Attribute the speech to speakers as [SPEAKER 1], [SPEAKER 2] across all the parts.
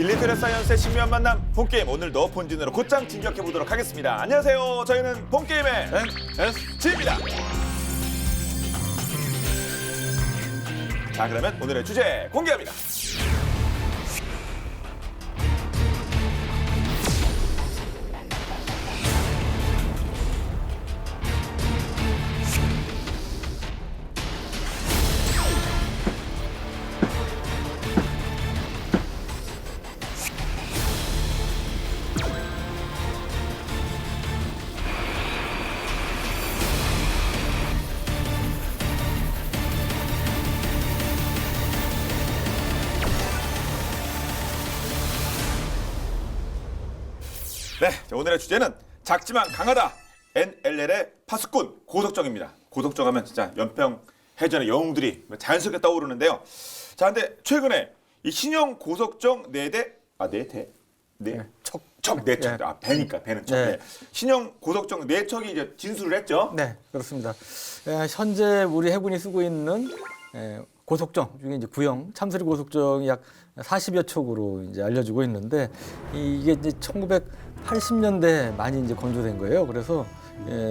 [SPEAKER 1] 밀리터리 사이언스의 신비한 만남 본게임, 오늘도 본진으로 곧장 진격해 보도록 하겠습니다. 안녕하세요. 저희는 본게임의 NSG입니다. 자, 그러면 오늘의 주제 공개합니다. 네, 자, 오늘의 주제는 작지만 강하다. NLL의 파수꾼 고석정입니다. 고석정 하면 진짜 연평 해전의 영웅들이 자연스럽게 떠오르는데요. 자, 근데 최근에 이 신형 고석정 4대, 척 4척. 아, 배니까 배는 척.
[SPEAKER 2] 네.
[SPEAKER 1] 네. 신형 고석정 4척이 이제 진술을 했죠.
[SPEAKER 2] 네, 그렇습니다. 현재 우리 해군이 쓰고 있는 고속정 중에 이제 구형 참수리 고속정이 약 40여 척으로 이제 알려지고 있는데 이게 이제 1980년대 많이 이제 건조된 거예요. 그래서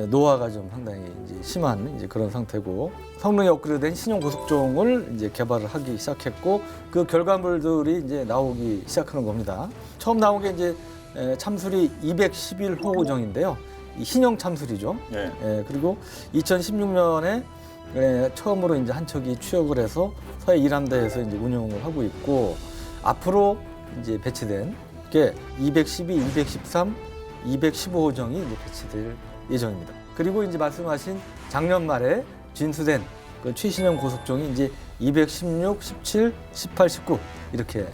[SPEAKER 2] 노화가 좀 상당히 이제 심한 이제 그런 상태고 성능이 업그레이드된 신형 고속정을 이제 개발을 하기 시작했고 그 결과물들이 이제 나오기 시작하는 겁니다. 처음 나온 게 이제 참수리 211호정인데요. 이 신형 참수리죠.
[SPEAKER 1] 네.
[SPEAKER 2] 그리고 2016년에 처음으로 이제 한 척이 취역을 해서 서해 이람대에서 이제 운영을 하고 있고 앞으로 이제 배치된 게 212, 213, 215호정이 이제 배치될 예정입니다. 그리고 이제 말씀하신 작년 말에 진수된 그 최신형 고속정이 이제 216, 17, 18, 19 이렇게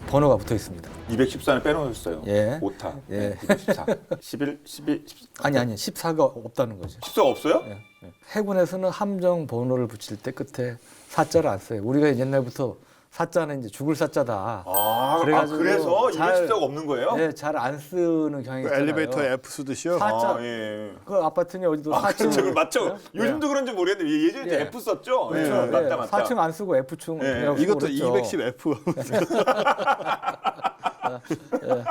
[SPEAKER 2] 번호가 붙어 있습니다.
[SPEAKER 1] 214는 빼놓으셨어요.
[SPEAKER 2] 예.
[SPEAKER 1] 5타.
[SPEAKER 2] 예.
[SPEAKER 1] 214. 11, 12, 14.
[SPEAKER 2] 아니 14가 없다는 거죠.
[SPEAKER 1] 14가 없어요?
[SPEAKER 2] 예. 해군에서는 함정 번호를 붙일 때 끝에 사자를 안 써요. 우리가 옛날부터 사자는 이제 죽을 사자다. 그래가지고
[SPEAKER 1] 그래서
[SPEAKER 2] 잘-
[SPEAKER 1] 214가 없는 거예요?
[SPEAKER 2] 네, 잘 안 쓰는 경향이 있잖아요.
[SPEAKER 3] 엘리베이터 F 쓰듯이요?
[SPEAKER 2] 사자.
[SPEAKER 1] 예.
[SPEAKER 2] 그 아파트니 어디도
[SPEAKER 1] 아,
[SPEAKER 2] 4층.
[SPEAKER 1] 그렇죠. 맞죠.
[SPEAKER 2] 네?
[SPEAKER 1] 요즘도 그런지 모르겠는데 예전에
[SPEAKER 2] 예.
[SPEAKER 1] F 썼죠.
[SPEAKER 2] 그렇죠.
[SPEAKER 1] 예, 맞다, 맞다.
[SPEAKER 2] 4층 안 쓰고 F층.
[SPEAKER 1] 예.
[SPEAKER 2] 그냥 쓰고
[SPEAKER 3] 이것도
[SPEAKER 2] 그랬죠.
[SPEAKER 3] 210F.
[SPEAKER 2] 예.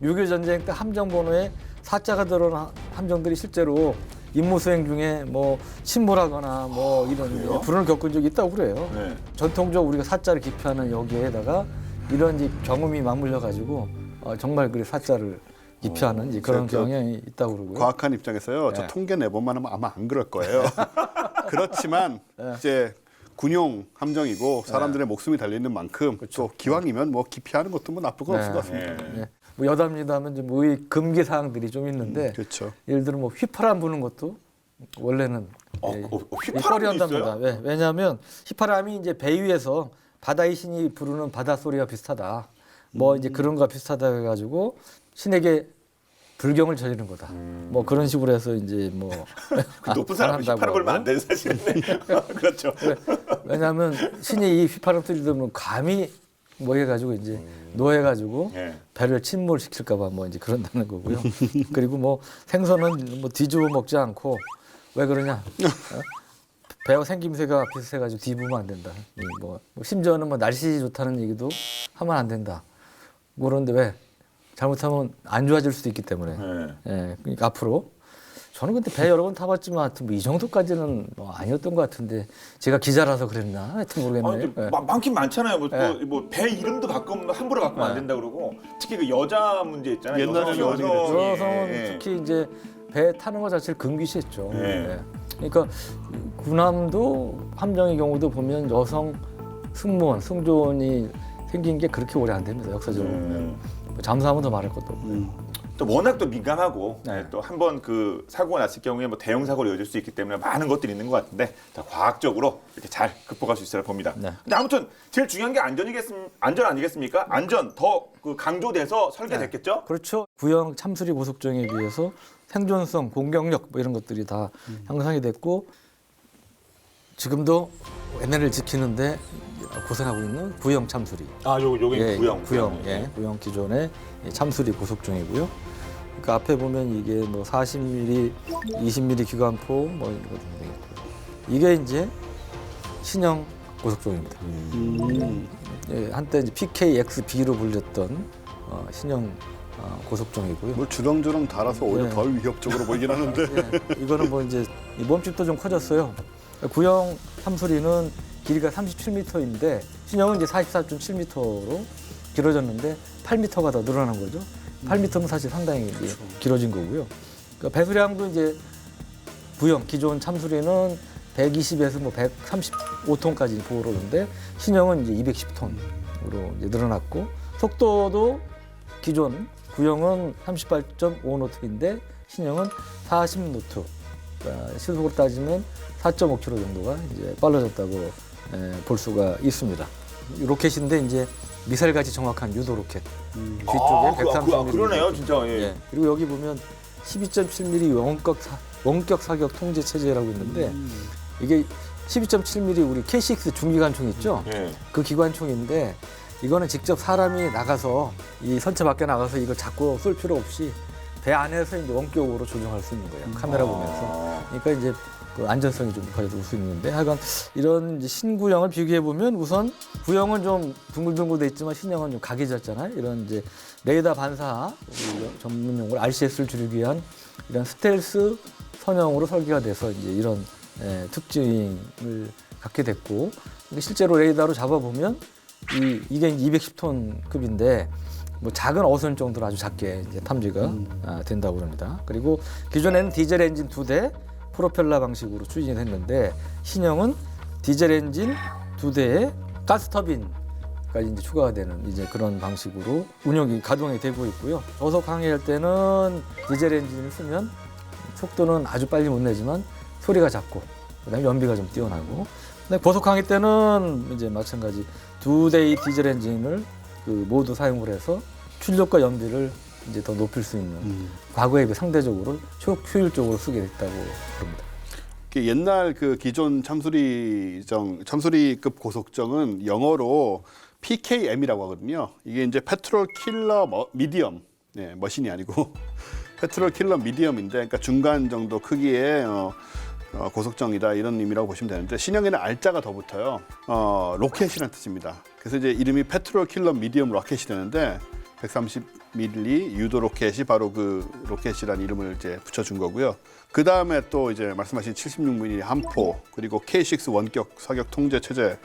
[SPEAKER 2] 6.25 전쟁 때 함정 번호에 사자가 들어온 함정들이 실제로 임무 수행 중에 뭐 침몰하거나 뭐 이런
[SPEAKER 1] 그래요?
[SPEAKER 2] 불운을 겪은 적이 있다고 그래요.
[SPEAKER 1] 네.
[SPEAKER 2] 전통적으로 우리가 사자를 기피하는 여기에다가 이런 이제 경험이 맞물려 가지고 정말 그 사자를 기피하는 이제 그런
[SPEAKER 3] 제가
[SPEAKER 2] 경향이 있다고 그러고요.
[SPEAKER 3] 과학한 입장에서요. 저
[SPEAKER 2] 네.
[SPEAKER 3] 통계 내본만 하면 아마 안 그럴 거예요. 그렇지만 이제 군용 함정이고 사람들의 목숨이 달리는 만큼 또 기왕이면 뭐 기피하는 것도 뭐 나쁠 건 없을 것 같습니다.
[SPEAKER 1] 예.
[SPEAKER 2] 예. 뭐 여담이다면 좀 금기 사항들이 좀 있는데
[SPEAKER 3] 그렇죠.
[SPEAKER 2] 예를 들어 뭐 휘파람 부는 것도 원래는
[SPEAKER 1] 휘파람도
[SPEAKER 2] 한답니다.
[SPEAKER 1] 있어요?
[SPEAKER 2] 왜냐하면 휘파람이 이제 배 위에서 바다의 신이 부르는 바다 소리와 비슷하다. 뭐 이제 그런 거와 비슷하다 해가지고 신에게 불경을 저지른 거다. 뭐 그런 식으로 해서 이제 뭐
[SPEAKER 1] 그 높은 사람은
[SPEAKER 2] 한다고
[SPEAKER 1] 휘파람 불면
[SPEAKER 2] 하고.
[SPEAKER 1] 안 되는 사실인데. 그렇죠.
[SPEAKER 2] 왜냐하면 신이 이 휘파람 소리 들으면 감히 뭐 해가지고 이제 노해가지고
[SPEAKER 1] 예.
[SPEAKER 2] 배를 침몰시킬까봐 뭐 이제 그런다는 거고요. 그리고 뭐 생선은 뭐 뒤집어 먹지 않고 왜 그러냐? 배와 생김새가 비슷해가지고 뒤집으면 안 된다. 뭐 심지어는 뭐 날씨 좋다는 얘기도 하면 안 된다. 그런데 왜 잘못하면 안 좋아질 수도 있기 때문에.
[SPEAKER 1] 예.
[SPEAKER 2] 예, 그러니까 앞으로 저는 근데 배 여러 번 타봤지만 하여튼 뭐 이 정도까지는 뭐 아니었던 것 같은데 제가 기자라서 그랬나 하여튼 모르겠네요. 예.
[SPEAKER 1] 많긴 많잖아요.
[SPEAKER 2] 예.
[SPEAKER 1] 뭐 배 이름도 바꾸면 함부로 바꾸면 안 된다 그러고 특히 그 여자 문제 있잖아요.
[SPEAKER 3] 옛날에는
[SPEAKER 1] 여성이-
[SPEAKER 3] 어디 그랬죠?
[SPEAKER 2] 여성은
[SPEAKER 1] 예.
[SPEAKER 2] 특히 이제 배 타는 것 자체를 금기시했죠.
[SPEAKER 1] 예.
[SPEAKER 2] 예. 그러니까 군함도 함정의 경우도 보면 여성 승무원, 승조원이 생긴 게 그렇게 오래 안 됩니다. 역사적으로. 뭐 잠수함은 더 말할 것도 없고.
[SPEAKER 1] 또 워낙 또 민감하고
[SPEAKER 2] 네.
[SPEAKER 1] 또 한 번 그 사고가 났을 경우에 뭐 대형 사고로 이어질 수 있기 때문에 많은 것들이 있는 것 같은데 자, 과학적으로 이렇게 잘 극복할 수 있으라 봅니다.
[SPEAKER 2] 네.
[SPEAKER 1] 근데 아무튼 제일 중요한 게 안전 아니겠습니까? 안전 더 그 강조돼서 설계됐겠죠?
[SPEAKER 2] 그렇죠. 구형 참수리 고속정에 비해서 생존성, 공격력 뭐 이런 것들이 다 향상이 됐고 지금도 NL을 지키는데 고생하고 있는 구형 참수리.
[SPEAKER 1] 아, 요게 구형.
[SPEAKER 2] 구형 기존의 참수리 고속정이고요. 그러니까 앞에 보면 이게 뭐 40mm, 20mm 기관포 뭐 이런 거 등등 있고요. 이게 이제 신형 고속정입니다. 예, 한때 이제 PKXB로 불렸던 신형 고속정이고요.
[SPEAKER 3] 뭘 주렁주렁 달아서 오히려
[SPEAKER 2] 네.
[SPEAKER 3] 덜 위협적으로 보이긴 하는데.
[SPEAKER 2] 예, 이거는 뭐 이제 이 몸집도 좀 커졌어요. 구형 참수리는 길이가 37m인데 신형은 이제 44.7m로 길어졌는데 8m가 더 늘어난 거죠. 8m는 사실 상당히 이제 길어진 거고요. 그러니까 배수량도 이제 구형 기존 참수리는 120에서 뭐 135톤까지 보호로는데 신형은 이제 210톤으로 이제 늘어났고 속도도 기존 구형은 38.5노트인데 신형은 40노트. 그러니까 시속으로 따지면 4.5km 정도가 이제 빨라졌다고 볼 수가 있습니다. 이 로켓인데 이제 미사일같이 정확한 유도 로켓. 뒤쪽에 130mm.
[SPEAKER 1] 그러네요, 진짜. 예.
[SPEAKER 2] 예. 그리고 여기 보면 12.7mm 원격 사격 통제 체제라고 있는데 이게 12.7mm 우리 K6 중기관총 있죠?
[SPEAKER 1] 예.
[SPEAKER 2] 그 기관총인데 이거는 직접 사람이 나가서 이 선체 밖에 나가서 이걸 잡고 쏠 필요 없이 배 안에서 이제 원격으로 조종할 수 있는 거예요. 카메라 보면서. 그러니까 이제 그 안전성이 좀 높아질 수 있는데 하여간 이런 이제 신구형을 비교해 보면 우선 구형은 좀 둥글둥글 돼 있지만 신형은 좀 각이졌잖아요. 이런 이제 레이더 반사 전문 용어로 RCS를 줄이기 위한 이런 스텔스 선형으로 설계가 돼서 이제 이런 특징을 갖게 됐고 실제로 레이더로 잡아보면 이게 210톤급인데 뭐 작은 어선 정도로 아주 작게 이제 탐지가 된다고 합니다. 그리고 기존에는 디젤 엔진 2대 프로펠러 방식으로 추진이 됐는데 신형은 디젤 엔진 2대에 가스 터빈까지 이제 추가가 되는 이제 그런 방식으로 운영이 가동이 되고 있고요. 저속 항해할 때는 디젤 엔진을 쓰면 속도는 아주 빨리 못 내지만 소리가 작고 그다음에 연비가 좀 뛰어나고 근데 고속 항해 때는 이제 마찬가지 2대의 디젤 엔진을 모두 사용을 해서 출력과 연비를 이제 더 높일 수 있는 과거에 비해 상대적으로 효율적으로 쓰게 됐다고 봅니다.
[SPEAKER 3] 옛날 그 기존 참수리급 고속정은 영어로 PKM이라고 하거든요. 이게 이제 페트롤 킬러 미디엄, 네, 머신이 아니고 페트롤 킬러 미디엄인데, 그러니까 중간 정도 크기의 고속정이다 이런 의미라고 보시면 되는데 신형에는 R자가 더 붙어요. 로켓이라는 뜻입니다. 그래서 이제 이름이 페트롤 킬러 미디엄 로켓이 되는데 130mm 유도 로켓이 바로 그 로켓이라는 이름을 이제 붙여준 거고요. 그 다음에 또 이제 말씀하신 76mm 함포 그리고 K6 원격 사격 통제 체제,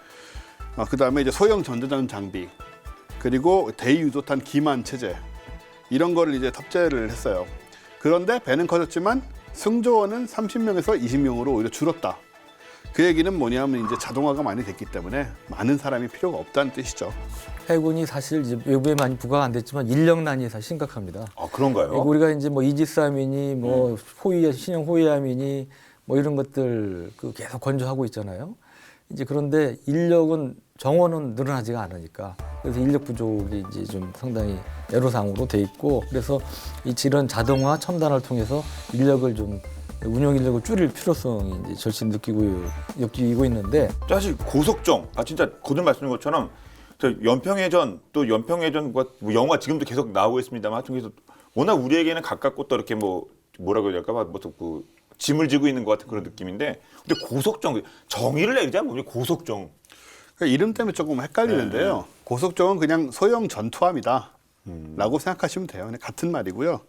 [SPEAKER 3] 그 다음에 이제 소형 전자전 장비 그리고 대유도탄 기만 체제 이런 거를 이제 탑재를 했어요. 그런데 배는 커졌지만 승조원은 30명에서 20명으로 오히려 줄었다. 그 얘기는 뭐냐면 이제 자동화가 많이 됐기 때문에 많은 사람이 필요가 없다는 뜻이죠.
[SPEAKER 2] 해군이 사실 이제 외부에 많이 부과가 안 됐지만 인력난이 사실 심각합니다.
[SPEAKER 1] 아, 그런가요?
[SPEAKER 2] 우리가 이제 뭐 이지스함이니 뭐 신형 호위함이니 뭐 이런 것들 계속 건조하고 있잖아요. 이제 그런데 인력은 정원은 늘어나지가 않으니까 그래서 인력 부족이 이제 좀 상당히 애로사항으로 돼 있고 그래서 이런 자동화 첨단을 통해서 인력을 좀 운영 인력을 줄일 필요성이 이제 절실히 느끼고 있는데
[SPEAKER 1] 사실 고속정, 진짜 거듭 말씀드린 것처럼 저 연평해전 또 연평해전과 뭐 영화 지금도 계속 나오고 있습니다만 하여튼 그래서 워낙 우리에게는 가깝고 또 이렇게 뭐라고 해야 될까 그 짐을 지고 있는 것 같은 그런 느낌인데 근데 고속정 정의를 내리자 뭐 고속정
[SPEAKER 3] 그러니까 이름 때문에 조금 헷갈리는데요. 고속정은 그냥 소형 전투함이다 라고 생각하시면 돼요. 그냥 같은 말이고요.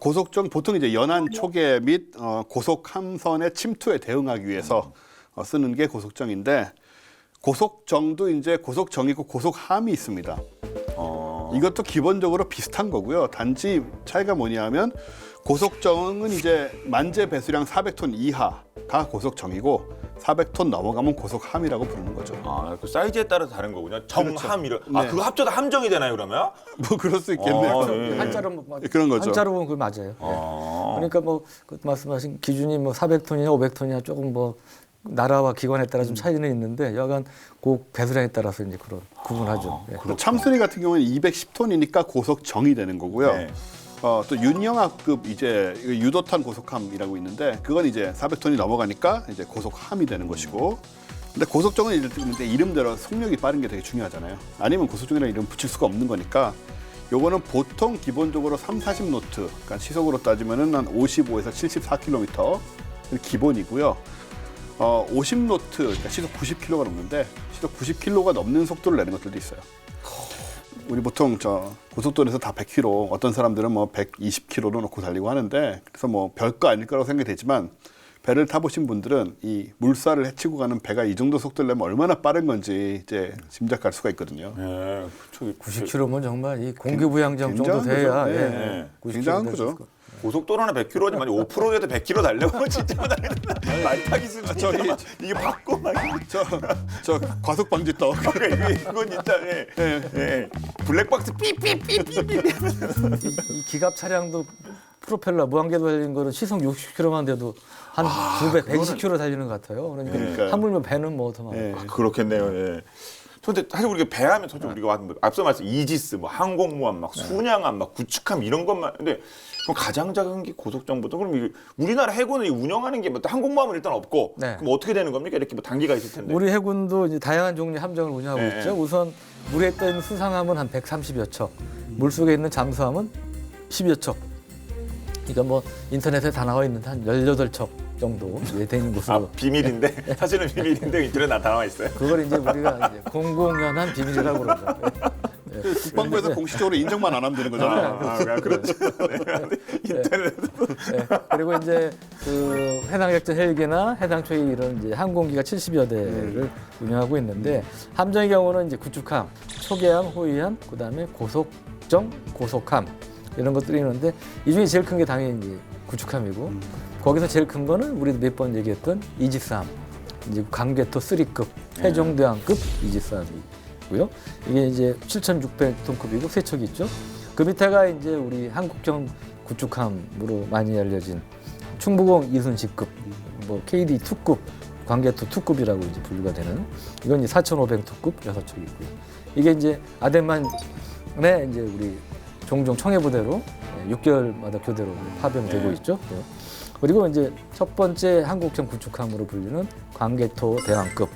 [SPEAKER 3] 고속정 보통 이제 연안 초계 및 고속 함선의 침투에 대응하기 위해서 쓰는 게 고속정인데 고속정도 이제 고속정이고 고속함이 있습니다. 이것도 기본적으로 비슷한 거고요. 단지 차이가 뭐냐면 고속정은 이제 만재 배수량 400톤 이하가 고속정이고 400톤 넘어가면 고속함이라고 부르는 거죠.
[SPEAKER 1] 그 사이즈에 따라서 다른 거군요. 정함 이런.
[SPEAKER 3] 네.
[SPEAKER 1] 그거 합쳐서 함정이 되나요 그러면?
[SPEAKER 3] 뭐 그럴 수 있겠네요.
[SPEAKER 1] 네.
[SPEAKER 2] 한자로
[SPEAKER 3] 그런 거죠.
[SPEAKER 2] 한자로 보면 그게 맞아요. 그러니까 그 말씀하신 기준이 400톤이냐 500톤이냐 조금 나라와 기관에 따라 좀 차이는 있는데 여간 그 배수량에 따라서 이제 그런 구분하죠. 예.
[SPEAKER 3] 참수리 같은 경우는 210톤이니까 고속정이 되는 거고요.
[SPEAKER 1] 네.
[SPEAKER 3] 또 윤영하급 이제 유도탄 고속함이라고 있는데 그건 이제 400톤이 넘어가니까 이제 고속함이 되는 것이고. 근데 고속정은 이제 이름대로 속력이 빠른 게 되게 중요하잖아요. 아니면 고속정이라는 이름 붙일 수가 없는 거니까. 요거는 보통 기본적으로 30-40노트, 그러니까 시속으로 따지면은 한 55에서 74km 기본이고요. 50노트, 그러니까 시속 90km가 넘는데 시속 90km가 넘는 속도를 내는 것들도 있어요. 우리 보통 저 고속도로에서 다 100km, 어떤 사람들은 뭐 120km로 놓고 달리고 하는데 그래서 뭐 별거 아닐 거라고 생각이 되지만 배를 타보신 분들은 이 물살을 헤치고 가는 배가 이 정도 속도를 내면 얼마나 빠른 건지 이제 짐작할 수가 있거든요.
[SPEAKER 1] 예,
[SPEAKER 2] 90km면 정말 이 공기부양정 정도 돼야
[SPEAKER 3] 거죠.
[SPEAKER 2] 예.
[SPEAKER 3] 네.
[SPEAKER 2] 90km
[SPEAKER 3] 굉장한
[SPEAKER 2] 될수
[SPEAKER 3] 거죠.
[SPEAKER 2] 있을 것.
[SPEAKER 1] 고속도로는 100km지만 오프로드에도 100km 달려고 진짜 말 타기 수준이 이게 받고 막
[SPEAKER 3] 저 과속 방지 떡.
[SPEAKER 1] 이건 진짜 예. 블랙박스 삐삐삐삐삐
[SPEAKER 2] 이 기갑 차량도 프로펠러 무한궤도 달리는 거는 시속 60km만 돼도 한 두 배 120km 달리는 것 같아요. 그러니까
[SPEAKER 3] 그러니까요.
[SPEAKER 2] 하물며 배는 뭐 더 많아요.
[SPEAKER 3] 예.
[SPEAKER 1] 그렇겠네요. 예. 근데 사실 우리가 배하면 솔직히 우리가 앞서 말씀 이지스, 뭐 항공모함, 막 순양함, 막 구축함 이런 것만. 근데 그럼 가장 작은 게 고속정보도 그럼 우리나라 해군을 운영하는 게 뭐 항공모함은 일단 없고
[SPEAKER 2] 네.
[SPEAKER 1] 그럼 어떻게 되는 겁니까? 이렇게 뭐 단계가 있을 텐데.
[SPEAKER 2] 우리 해군도 이제 다양한 종류의 함정을 운영하고
[SPEAKER 1] 네.
[SPEAKER 2] 있죠. 우선 물에 떠 있는 수상함은 한 130여 척, 물 속에 있는 잠수함은 10여 척. 그러니까 뭐 인터넷에 다 나와 있는 한 18척 정도 이제 되는 곳으로.
[SPEAKER 1] 비밀인데 사실은 비밀인데 인터넷 나와 있어요.
[SPEAKER 2] 그걸 이제 우리가 이제 공공연한 비밀이라고 그러죠. 네.
[SPEAKER 3] 국방부에서 공식적으로 인정만 안 하면 되는 거잖아요.
[SPEAKER 1] 그렇죠.
[SPEAKER 2] 네. 그리고 이제 그 해당 작전 헬기나 해당 초기 이런 이제 항공기가 70여 대를 운영하고 있는데 함정의 경우는 이제 구축함, 초계함, 호위함, 그다음에 고속정, 고속함 이런 것들이 있는데 이 중에 제일 큰 게 당연히 이제 구축함이고 거기서 제일 큰 거는 우리도 몇 번 얘기했던 이지스함, 이제 강개토 3급 해종대왕급 이지스함이고요. 이게 이제 7,600톤급이고 세 척이 있죠. 그 밑에가 이제 우리 한국형 구축함으로 많이 알려진 충무공 이순식급, 뭐 KD 2급, 광개토 2급이라고 이제 분류가 되는 이건 이제 4,500톤급 6척이고요. 이게 이제 아덴만에 이제 우리 종종 청해부대로 6개월마다 교대로 파병되고 있죠. 그리고 이제 첫 번째 한국형 구축함으로 불리는 광개토 대왕급,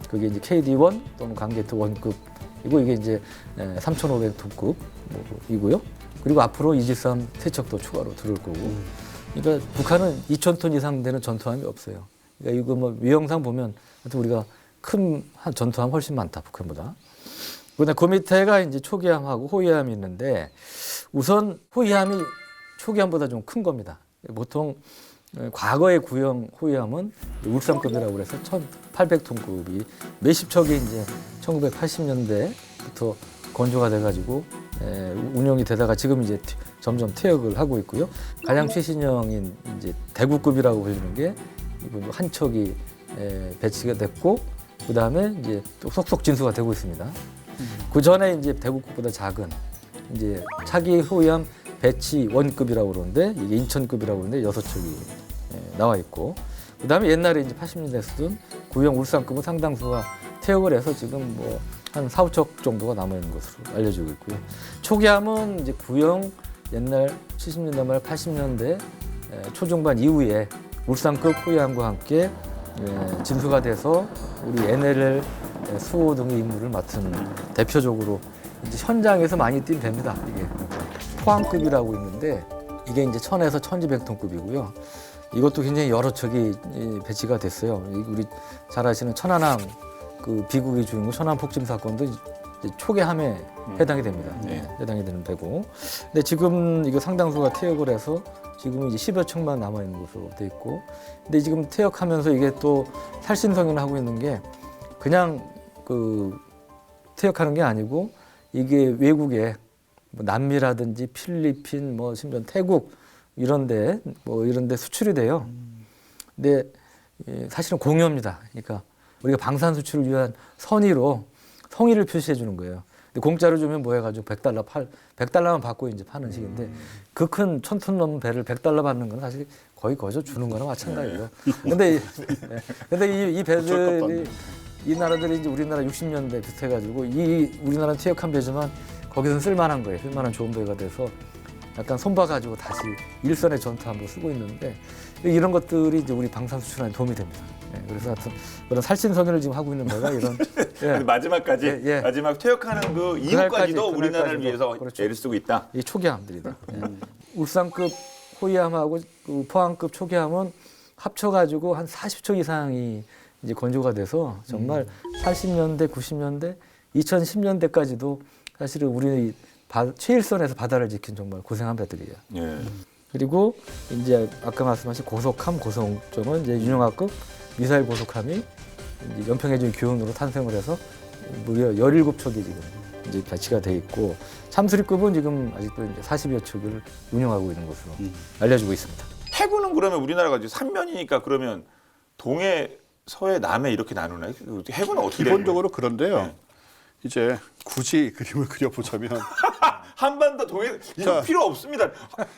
[SPEAKER 2] 그게 이제 KD1 또는 광개토 1급이고 이게 이제 3,500톤급이고요. 그리고 앞으로 이지스함 세 척도 추가로 들어올 거고. 그러니까 북한은 2,000톤 이상 되는 전투함이 없어요. 그러니까 이거 뭐 위형상 보면 하여튼 우리가 큰 전투함 훨씬 많다 북한보다. 그다음 그 밑에가 이제 초기함하고 호위함이 있는데 우선 호위함이 초기함보다 좀 큰 겁니다. 보통 과거의 구형 호위함은 울산급이라고 그래서 1,800톤급이 몇십 척이 이제 1980년대부터 건조가 돼가지고 운영이 되다가 지금 이제 점점 퇴역을 하고 있고요. 가장 최신형인 이제 대구급이라고 불리는 게 한 척이 배치가 됐고 그 다음에 이제 또 속속 진수가 되고 있습니다. 그 전에 이제 대구급보다 작은 이제 차기 호위함 배치 1급이라고 그러는데 이게 인천급이라고 그러는데 6척이 나와 있고 그다음에 옛날에 이제 80년대에 쓰던 구형 울산급은 상당수가 퇴역을 해서 지금 뭐 한 4, 5척 정도가 남아 있는 것으로 알려지고 있고요. 초기함은 이제 구형 옛날 70년대 말 80년대 초중반 이후에 울산급 호위함과 함께 진수가 돼서 우리 NLL 수호 등의 임무를 맡은 대표적으로 이제 현장에서 많이 뛴 배입니다. 이게 포항급이라고 있는데 이게 이제 1,000에서 1,200톤급이고요. 이것도 굉장히 여러 척이 배치가 됐어요. 우리 잘 아시는 천안함 그 비극의 주인공 천안 폭침 사건도 이제 초계함에 해당이 됩니다. 해당이 되는 배고. 근데 지금 이거 상당수가 퇴역을 해서 지금 이제 10여 척만 남아 있는 것으로 돼 있고. 근데 지금 퇴역하면서 이게 또 살신성인을 하고 있는 게 그냥 그 퇴역하는 게 아니고 이게 외국에 뭐 남미라든지 필리핀 뭐 심지어 태국 이런데 뭐 이런데 수출이 돼요. 근데 사실은 공유입니다. 그러니까 우리가 방산 수출을 위한 선의로 성의를 표시해 주는 거예요. 근데 공짜로 주면 뭐 해가지고 $100만 받고 이제 파는 식인데 그 큰 1,000톤 넘는 배를 $100 받는 건 사실 거의 거저 주는 거나 마찬가지예요. 근데 이 배들이 이 나라들이 이제 우리나라 60년대 비슷해가지고 이 우리나라는 퇴역한 배지만 거기서는 쓸만한 거예요. 쓸만한 좋은 배가 돼서 약간 손봐가지고 다시 일선의 전투함으로 쓰고 있는데 이런 것들이 이제 우리 방산 수출하는 도움이 됩니다. 그래서 하여튼 그런 살신성인을 지금 하고 있는 배가 이런
[SPEAKER 1] 마지막까지 마지막 퇴역하는 그 이후까지도 우리나라를 위해서
[SPEAKER 2] 그렇죠.
[SPEAKER 1] 애를 쓰고 있다.
[SPEAKER 2] 이 초기함들이다. 울산급 호위함하고 그 포항급 초기함은 합쳐가지고 한 40척 이상이 이제 건조가 돼서 정말 80년대, 90년대, 2010년대까지도 사실은 우리 최일선에서 바다를 지킨 정말 고생한 배들이에요.
[SPEAKER 1] 예.
[SPEAKER 2] 그리고 이제 아까 말씀하신 고속함, 고속정은 이제 윤영하급 미사일 고속함이 이제 연평해전 교훈으로 탄생을 해서 무려 17척이 지금 이제 배치가 돼 있고 참수리급은 지금 아직도 이제 40여 척을 운영하고 있는 것으로 알려지고 있습니다.
[SPEAKER 1] 해군은 그러면 우리나라가 이제 3면이니까 그러면 동해, 서해, 남해 이렇게 나누나요? 해군은 어떻게 되는
[SPEAKER 3] 기본적으로 그런데요.
[SPEAKER 1] 네.
[SPEAKER 3] 이제 굳이 그림을 그려보자면
[SPEAKER 1] 한반도 동해 이거
[SPEAKER 3] 자.
[SPEAKER 1] 필요 없습니다.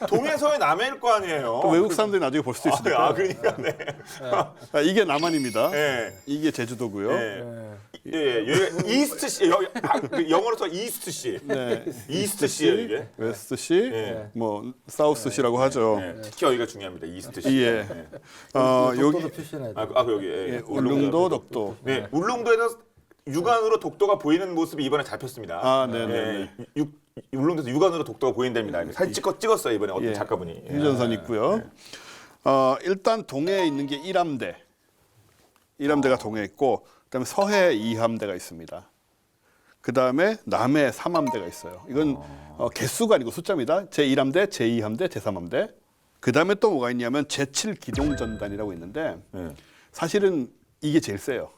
[SPEAKER 1] 동해, 서해, 남해일 거 아니에요.
[SPEAKER 3] 또 외국 사람들이 나중에 볼 수도 있으니까.
[SPEAKER 1] 그러니까 네.
[SPEAKER 3] 이게 남한입니다.
[SPEAKER 1] 예.
[SPEAKER 3] 이게 제주도고요.
[SPEAKER 1] 예. 예, 여기가 이스트 시 영어로 써 이스트 시.
[SPEAKER 3] 네.
[SPEAKER 1] 이스트 시예요 이게.
[SPEAKER 3] 웨스트 시,
[SPEAKER 1] 예.
[SPEAKER 3] 뭐 사우스 시라고 하죠.
[SPEAKER 1] 예. 특히 여기가 중요합니다. 이스트 시.
[SPEAKER 3] 예.
[SPEAKER 2] 독도도
[SPEAKER 3] 여기
[SPEAKER 2] 표시해놔야 돼요.
[SPEAKER 1] 여기. 예.
[SPEAKER 3] 예, 울릉도, 독도.
[SPEAKER 1] 네, 울릉도에서 육안으로 독도가 보이는 모습이 이번에 잡혔습니다.
[SPEAKER 3] 아, 네네.
[SPEAKER 1] 울릉도에서 육안으로 독도가 보인답니다. 사진 찍었어요 이번에 어떤
[SPEAKER 3] 예.
[SPEAKER 1] 작가분이.
[SPEAKER 3] 휴전선 있고요. 일단 동해에 있는 게 1함대. 1함대가 동해에 있고 그다음에 서해에 2함대가 있습니다. 그다음에 남해에 3함대가 있어요. 이건 개수가 아니고 숫자입니다. 제1함대, 제2함대, 제3함대. 그다음에 또 뭐가 있냐면 제7기동전단이라고 있는데
[SPEAKER 1] 예.
[SPEAKER 3] 사실은 이게 제일 세요.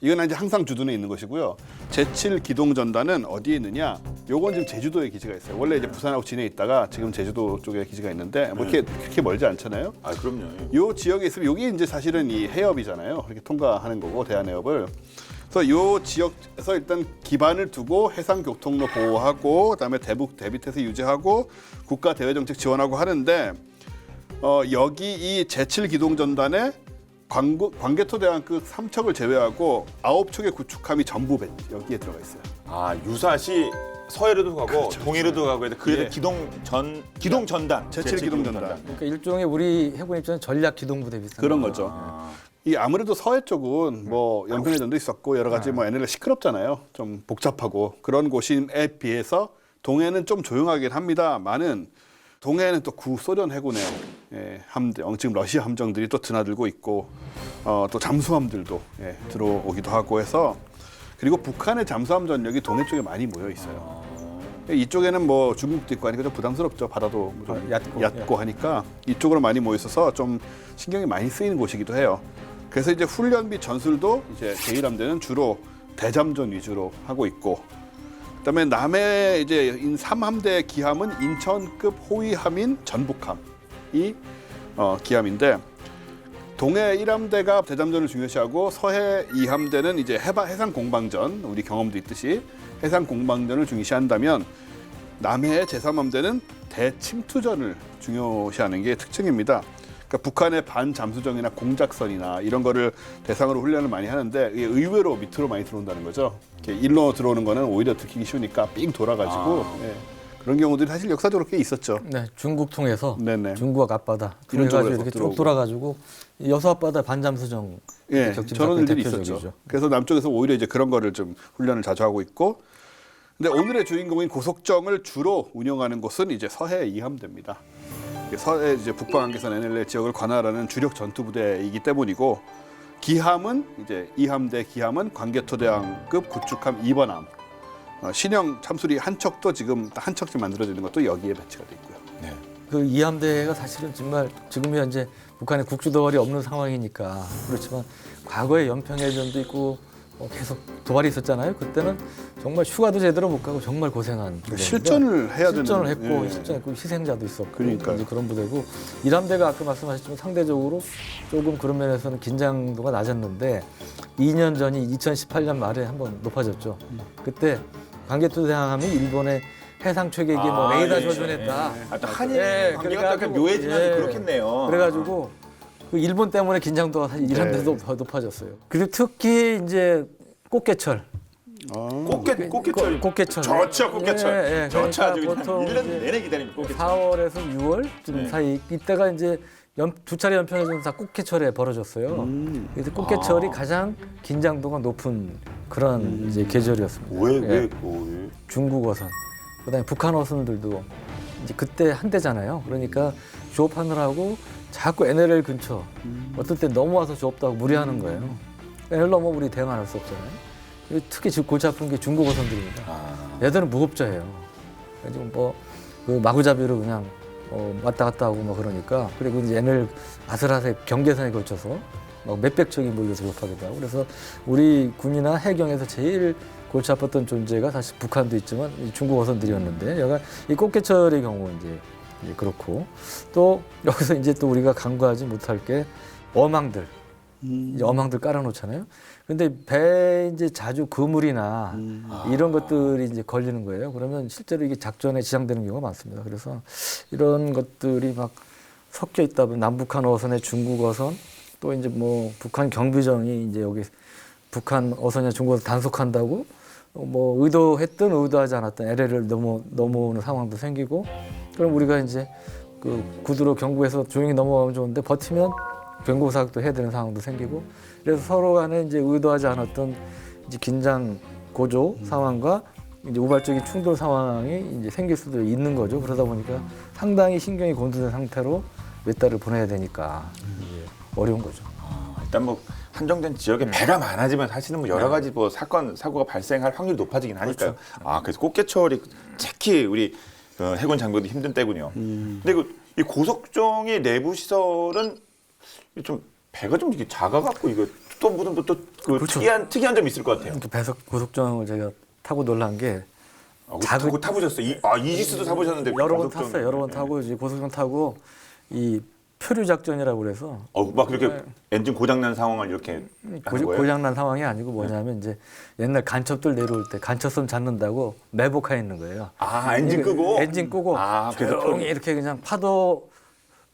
[SPEAKER 3] 이건 이제 항상 주둔해 있는 것이고요. 제7기동전단은 어디에 있느냐? 요건 지금 제주도에 기지가 있어요. 원래 이제 부산하고 진해에 있다가 지금 제주도 쪽에 기지가 있는데 뭐 이렇게 그렇게 멀지 않잖아요.
[SPEAKER 1] 아 그럼요.
[SPEAKER 3] 요 지역에 있으면 여기 이제 사실은 이 해협이잖아요. 이렇게 통과하는 거고 대한해협을. 그래서 요 지역에서 일단 기반을 두고 해상 교통로 보호하고 그다음에 대북 대비태세 유지하고 국가 대외 정책 지원하고 하는데 여기 이 제7기동전단에 광개토대왕급 3척을 제외하고 9척의 구축함이 전부 여기에 들어가 있어요.
[SPEAKER 1] 아 유사시 서해로도 가고
[SPEAKER 3] 그렇죠.
[SPEAKER 1] 동해로도 가고 해서 그게
[SPEAKER 3] 예.
[SPEAKER 1] 기동전단.
[SPEAKER 3] 제7기동전단.
[SPEAKER 2] 그러니까 일종의 우리 해군 입장은 전략 기동부대 비슷한
[SPEAKER 3] 그런
[SPEAKER 2] 거.
[SPEAKER 3] 거죠. 이 아무래도 서해 쪽은 뭐 연평해전도 있었고 여러 가지 뭐 NLL 시끄럽잖아요. 좀 복잡하고 그런 곳에 비해서 동해는 좀 조용하긴 합니다만은 동해에는 또 구소련 해군의 함대, 지금 러시아 함정들이 또 드나들고 있고 또 잠수함들도 들어오기도 하고 해서 그리고 북한의 잠수함 전력이 동해 쪽에 많이 모여 있어요. 이쪽에는 뭐 중국도 있고 하니까 좀 부담스럽죠. 바다도 좀 얕고 하니까 이쪽으로 많이 모여 있어서 좀 신경이 많이 쓰이는 곳이기도 해요. 그래서 이제 훈련비 전술도 이제 제1함대는 주로 대잠전 위주로 하고 있고 그다음에 남해 이제 3함대 기함은 인천급 호위함인 전북함이 기함인데 동해 1함대가 대잠전을 중요시하고 서해 2함대는 이제 해상 공방전 우리 경험도 있듯이 해상 공방전을 중요시한다면 남해의 제3함대는 대침투전을 중요시하는 게 특징입니다. 그러니까 북한의 반잠수정이나 공작선이나 이런 거를 대상으로 훈련을 많이 하는데 이게 의외로 밑으로 많이 들어온다는 거죠. 이렇게 일로 들어오는 거는 오히려 들키기 쉬우니까 삥 돌아가지고 그런 경우들이 사실 역사적으로 꽤 있었죠.
[SPEAKER 2] 네, 중국 통해서
[SPEAKER 3] 네네.
[SPEAKER 2] 중국 앞바다
[SPEAKER 3] 이런 쪽으로
[SPEAKER 2] 그래가지고 이렇게
[SPEAKER 3] 들어오고.
[SPEAKER 2] 쭉 돌아가지고 여수 앞바다 반잠수정 격침
[SPEAKER 3] 저런
[SPEAKER 2] 사건이
[SPEAKER 3] 일들이
[SPEAKER 2] 대표적이죠.
[SPEAKER 3] 있었죠. 그래서 남쪽에서 오히려 이제 그런 거를 좀 훈련을 자주 하고 있고 근데 오늘의 주인공인 고속정을 주로 운영하는 곳은 이제 서해 2함대입니다. 서해 이제 북방한계선 NLL 지역을 관할하는 주력 전투부대이기 때문이고 기함은 이제 2함대 기함은 광개토대왕급 구축함 2번함 신형 참수리 한 척도 지금 한 척씩 만들어지는 것도 여기에 배치가 돼 있고요.
[SPEAKER 1] 네.
[SPEAKER 2] 그 이함대가 사실은 정말 지금 현재 북한의 국주도발이 없는 상황이니까 그렇지만 과거에 연평해전도 있고 계속 도발이 있었잖아요. 그때는 정말 휴가도 제대로 못 가고 정말 고생한 부대인데
[SPEAKER 3] 실전을 해야 되는
[SPEAKER 2] 실전을 했고
[SPEAKER 3] 예.
[SPEAKER 2] 실전했고 희생자도 있었고
[SPEAKER 3] 그러니까요.
[SPEAKER 2] 이제 그런 부대고 이함대가 아까 말씀하셨지만 상대적으로 조금 그런 면에서는 긴장도가 낮았는데 2년 전이 2018년 말에 한번 높아졌죠. 그때 광개토대왕함이 일본의 해상 최객이 뭐 레이더 조준했다.
[SPEAKER 1] 또 한일
[SPEAKER 2] 예,
[SPEAKER 1] 관계가 약간
[SPEAKER 2] 그래가지고,
[SPEAKER 1] 묘해지면
[SPEAKER 2] 예.
[SPEAKER 1] 그렇겠네요.
[SPEAKER 2] 그래가지고 그 일본 때문에 긴장도가 사실 이란데도 더 높아졌어요. 그리고 특히 이제 꽃게철.
[SPEAKER 1] 꽃게철.
[SPEAKER 2] 꽃게철.
[SPEAKER 1] 좋죠, 꽃게철.
[SPEAKER 2] 예, 예.
[SPEAKER 1] 좋죠, 아주
[SPEAKER 2] 그러니까
[SPEAKER 1] 그냥
[SPEAKER 2] 보통
[SPEAKER 1] 1년
[SPEAKER 2] 이제
[SPEAKER 1] 내내 기다립니다. 꽃게철.
[SPEAKER 2] 4월에서 6월쯤
[SPEAKER 1] 네.
[SPEAKER 2] 사이 이때가 이제 두 차례 연평해전 다 꽃게철에 벌어졌어요. 그래서 꽃게철이 가장 긴장도가 높은 그런 이제 계절이었습니다.
[SPEAKER 1] 왜?
[SPEAKER 2] 예. 중국 어선, 그다음에 북한 어선들도 이제 그때 한대잖아요. 그러니까 조업하느라고 자꾸 NLL 근처 어떨 때 넘어와서 조업다고 무리하는 거예요. NLL 넘어면 우리 대응 안 할 수 없잖아요. 특히 지금 골치 아픈 게 중국 어선들입니다. 얘들은 무법자예요. 지금 그 마구잡이로 그냥 왔다 갔다 하고 막 그러니까 그리고 이제 NLL 아슬아슬 경계선에 걸쳐서 막 몇백 척이 몰려서 조업하기도 하고 그래서 우리 군이나 해경에서 제일 골치 아팠던 존재가 사실 북한도 있지만 이 중국 어선들이었는데 여가 이 꽃게철의 경우 이제 그렇고 또 여기서 이제 또 우리가 간과하지 못할 게 어망들 이제 어망들 깔아놓잖아요. 근데 배에 이제 자주 그물이나 이런 것들이 이제 걸리는 거예요. 그러면 실제로 이게 작전에 지장되는 경우가 많습니다. 그래서 이런 것들이 막 섞여 있다 보면 남북한 어선에 중국 어선 또 이제 뭐 북한 경비정이 이제 여기 북한 어선이나 중국 어선 단속한다고 뭐 의도했든 의도하지 않았든 LL을 넘어오는 상황도 생기고 그럼 우리가 이제 그 구두로 경고해서 조용히 넘어가면 좋은데 버티면 경고 사격도 해야 되는 상황도 생기고 그래서 서로 간에 이제 의도하지 않았던 이제 긴장 고조 상황과 이제 우발적인 충돌 상황이 이제 생길 수도 있는 거죠. 그러다 보니까 상당히 신경이 곤두된 상태로 몇 달을 보내야 되니까 이제 어려운 거죠.
[SPEAKER 1] 일단 뭐 한정된 지역에 배가 많아지면 사실은 뭐 여러 가지 뭐 사건 사고가 발생할 확률이 높아지긴 하니까요.
[SPEAKER 2] 그렇죠.
[SPEAKER 1] 그래서 꽃게철이 특히 우리 해군 장교도 힘든 때군요. 근데 이 고속정의 내부 시설은 좀 배가 좀 이게 작아갖고 이거 또 무슨 또 그
[SPEAKER 2] 그렇죠.
[SPEAKER 1] 특이한 점이 있을 것 같아요.
[SPEAKER 2] 이렇게 배석 고속정을 제가 타고 놀란 게
[SPEAKER 1] 그거 타보셨어요? 이지스도 타보셨는데
[SPEAKER 2] 여러 번
[SPEAKER 1] 고속정.
[SPEAKER 2] 탔어요. 여러 번 타고 이제 고속정 타고 이 표류 작전이라고 그래서
[SPEAKER 1] 막 그렇게 엔진 고장난 상황을 이렇게 하는 거예요?
[SPEAKER 2] 고장난 상황이 아니고 뭐냐면 이제 옛날 간첩들 내려올 때 간첩선 잡는다고 매복해 있는 거예요.
[SPEAKER 1] 엔진 끄고?
[SPEAKER 2] 엔진 끄고
[SPEAKER 1] 그래서
[SPEAKER 2] 조용히 이렇게 그냥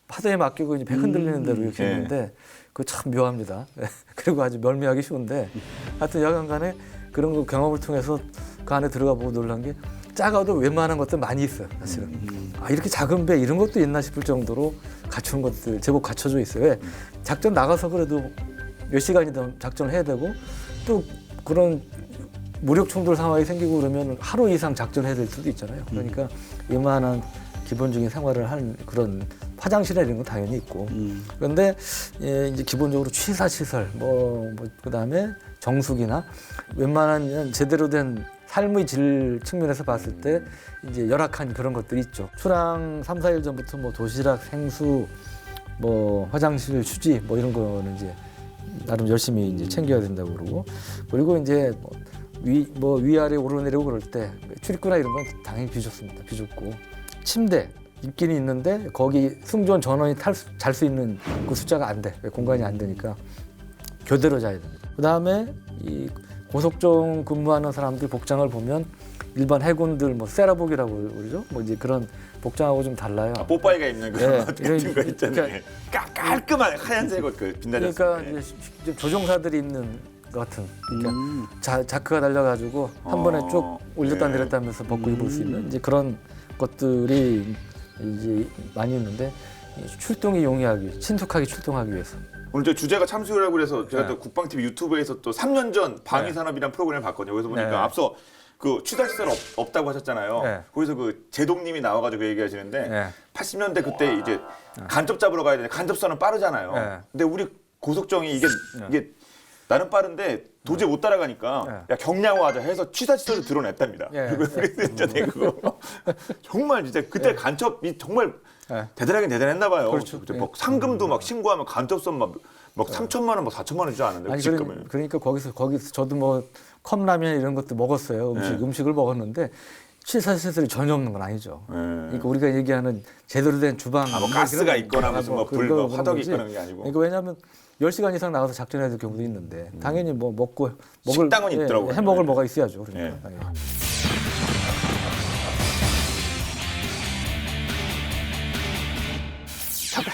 [SPEAKER 2] 파도에 맡기고 이제 배 흔들리는 대로 이렇게 했는데 그거 참 묘합니다. 그리고 아주 멀미하기 쉬운데 하여튼 여간간에 그런 거 경험을 통해서 그 안에 들어가 보고 놀란 게 작아도 웬만한 것들 많이 있어요. 사실은 이렇게 작은 배 이런 것도 있나 싶을 정도로 갖춘 것들 제법 갖춰져 있어요. 왜? 작전 나가서 그래도 몇 시간이든 작전을 해야 되고 또 그런 무력 충돌 상황이 생기고 그러면 하루 이상 작전해야 될 수도 있잖아요. 그러니까 이만한 기본적인 생활을 하는 그런 화장실이나 이런 건 당연히 있고 그런데 이제 기본적으로 취사 시설 그다음에 정수기나 웬만한 제대로 된 삶의 질 측면에서 봤을 때 이제 열악한 그런 것들이 있죠. 출항 3, 4일 전부터 뭐 도시락, 생수, 뭐 화장실 휴지 뭐 이런 거는 이제 나름 열심히 이제 챙겨야 된다고 그러고 그리고 이제 위아래 오르내리고 그럴 때 출입구나 이런 건 당연히 비좁습니다. 비좁고 침대 있기는 있는데 거기 승조원 전원이 잘 수 있는 그 숫자가 안 돼. 공간이 안 되니까 교대로 자야 됩니다. 그다음에 이 고속정 근무하는 사람들 복장을 보면 일반 해군들 뭐 세라복이라고 그러죠. 뭐 이제 그런 복장하고 좀 달라요.
[SPEAKER 1] 뽀빠이가 입는 그런 옷
[SPEAKER 2] 네,
[SPEAKER 1] 같은 거 있잖아요. 깔끔한 하얀색 옷 빈다졌어요.
[SPEAKER 2] 그러니까 이제 조종사들이 입는 것 같은 그러니까 자크가 달려가지고 한 번에 쭉 올렸다 내렸다 하면서 벗고 입을 수 있는 이제 그런 것들이 이제 많이 있는데 출동이 용이하기, 신속하게 출동하기 위해서.
[SPEAKER 1] 오늘 저 주제가 참수라고 그래서 제가 또 국방TV 유튜브에서 또 3년 전 방위산업이라는 프로그램을 봤거든요. 그래서 보니까 앞서 그 취사 시설 없다고 하셨잖아요. 거기서 그 제동님이 나와가지고 얘기하시는데 80년대 그때 이제 간첩 잡으러 가야 되는데 간첩선은 빠르잖아요. 근데 우리 고속정이 이게 나는 빠른데 도저히 못 따라가니까 야 경량화하자 해서 취사 시설을 드러냈답니다. 그래서 진짜 그거 정말 진짜 그때 간첩이 정말 대단하긴 대단했나 봐요.
[SPEAKER 2] 그렇죠.
[SPEAKER 1] 그때 막 상금도 막 신고하면 간첩선 막 3천만 원, 막 4천만 원 주지 않았는데
[SPEAKER 2] 아니
[SPEAKER 1] 직급을.
[SPEAKER 2] 그러니까 거기서 저도 뭐 컵라면 이런 것도 먹었어요. 음식을 먹었는데 취사 시설이 전혀 없는 건 아니죠. 그러니까 우리가 얘기하는 제대로 된 주방
[SPEAKER 1] 뭐 가스가 있거나 무슨 뭐 불, 뭐 화덕이 있거나 그게 아니고.
[SPEAKER 2] 그러니까 왜냐하면 10시간 이상 나가서 작전해야 될 경우도 있는데 당연히 뭐 먹을
[SPEAKER 1] 식당은 있더라고요.
[SPEAKER 2] 해먹을 뭐가 있어야죠. 그러니까.
[SPEAKER 1] 참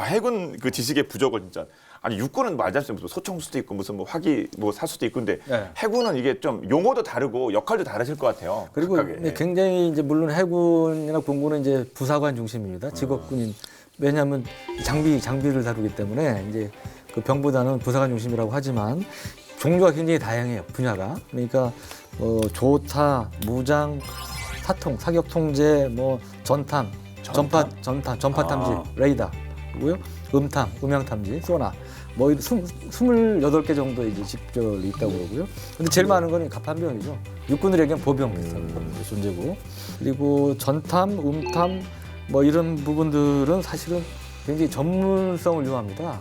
[SPEAKER 1] 해군 그 지식의 부족을 진짜 육군은 말도 안 되는 무슨 소총수도 있고 무슨 뭐 화기 뭐 사수도 있고 근데 해군은 이게 좀 용어도 다르고 역할도 다르실 것 같아요.
[SPEAKER 2] 그리고
[SPEAKER 1] 각각의.
[SPEAKER 2] 굉장히 이제 물론 해군이나 공군은 이제 부사관 중심입니다. 직업군인 왜냐하면 장비를 다루기 때문에 이제 그 병보다는 부사관 중심이라고 하지만 종류가 굉장히 다양해요 분야가. 그러니까 조타, 무장, 타통, 사격 통제, 뭐 전탐, 전파 탐지, 레이더고요. 음탐, 음향 탐지, 소나. 뭐 28개 정도 이제 직절이 있다고 그러고요. 근데 제일 많은 거는 갑판병이죠. 육군들에겐 보병 비슷한 존재고. 그리고 전탐, 음탐 뭐 이런 부분들은 사실은 굉장히 전문성을 요합니다.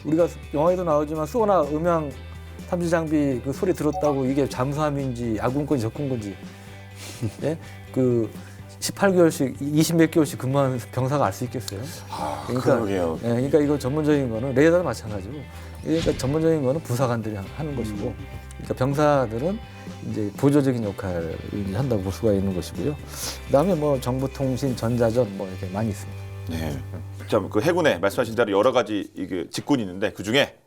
[SPEAKER 2] 우리가 영화에도 나오지만 소나 음향 탐지 장비 그 소리 들었다고 이게 잠수함인지 아군건지 적군건지 예? 그 18개월씩 20몇 개월씩 근무하는 병사가 알 수 있겠어요?
[SPEAKER 1] 그러게요.
[SPEAKER 2] 예, 그러니까 이거 전문적인 거는 레이더도 마찬가지고 그러니까 전문적인 거는 부사관들이 하는 것이고 그러니까 병사들은 이제 보조적인 역할을 한다고 볼 수가 있는 것이고요. 그다음에 뭐 정보통신, 전자전 뭐 이렇게 많이 있습니다.
[SPEAKER 1] 네. 자, 그 해군에 말씀하신 대로 여러 가지 이게 직군이 있는데 그 중에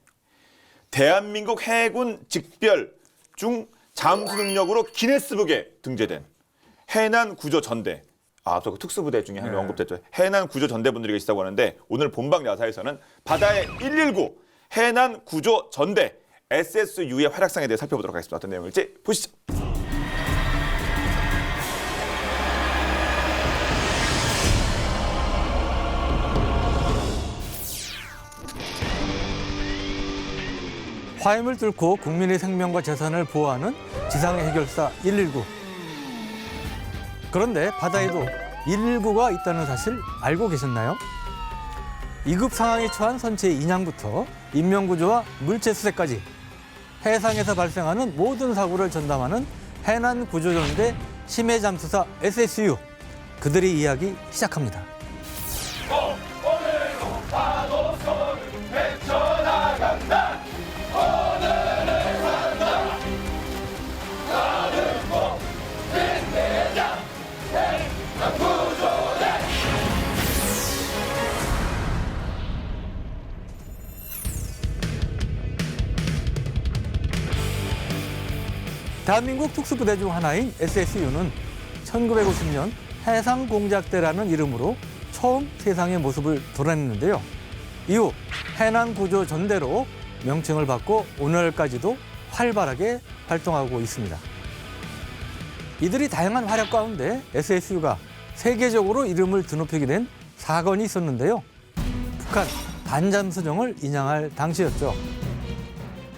[SPEAKER 1] 대한민국 해군 직별 중 잠수 능력으로 기네스북에 등재된 해난 구조 전대. 앞서 그 특수부대 중에 한 명 언급됐죠. 해난 구조 전대분들이 계시다고 하는데 오늘 본방 야사에서는 바다의 119 해난 구조 전대 SSU의 활약상에 대해 살펴보도록 하겠습니다. 어떤 내용일지 보시죠.
[SPEAKER 2] 화염을 뚫고 국민의 생명과 재산을 보호하는 지상의 해결사 119. 그런데 바다에도 119가 있다는 사실 알고 계셨나요? 위급 상황에 처한 선체의 인양부터 인명구조와 물체 수색까지 해상에서 발생하는 모든 사고를 전담하는 해난구조전대 심해잠수사 SSU. 그들의 이야기 시작합니다. 대한민국 특수부대 중 하나인 SSU는 1950년 해상공작대라는 이름으로 처음 세상의 모습을 드러냈는데요. 이후 해난구조전대로 명칭을 받고 오늘까지도 활발하게 활동하고 있습니다. 이들이 다양한 활약 가운데 SSU가 세계적으로 이름을 드높이게 된 사건이 있었는데요. 북한 반잠수정을 인양할 당시였죠.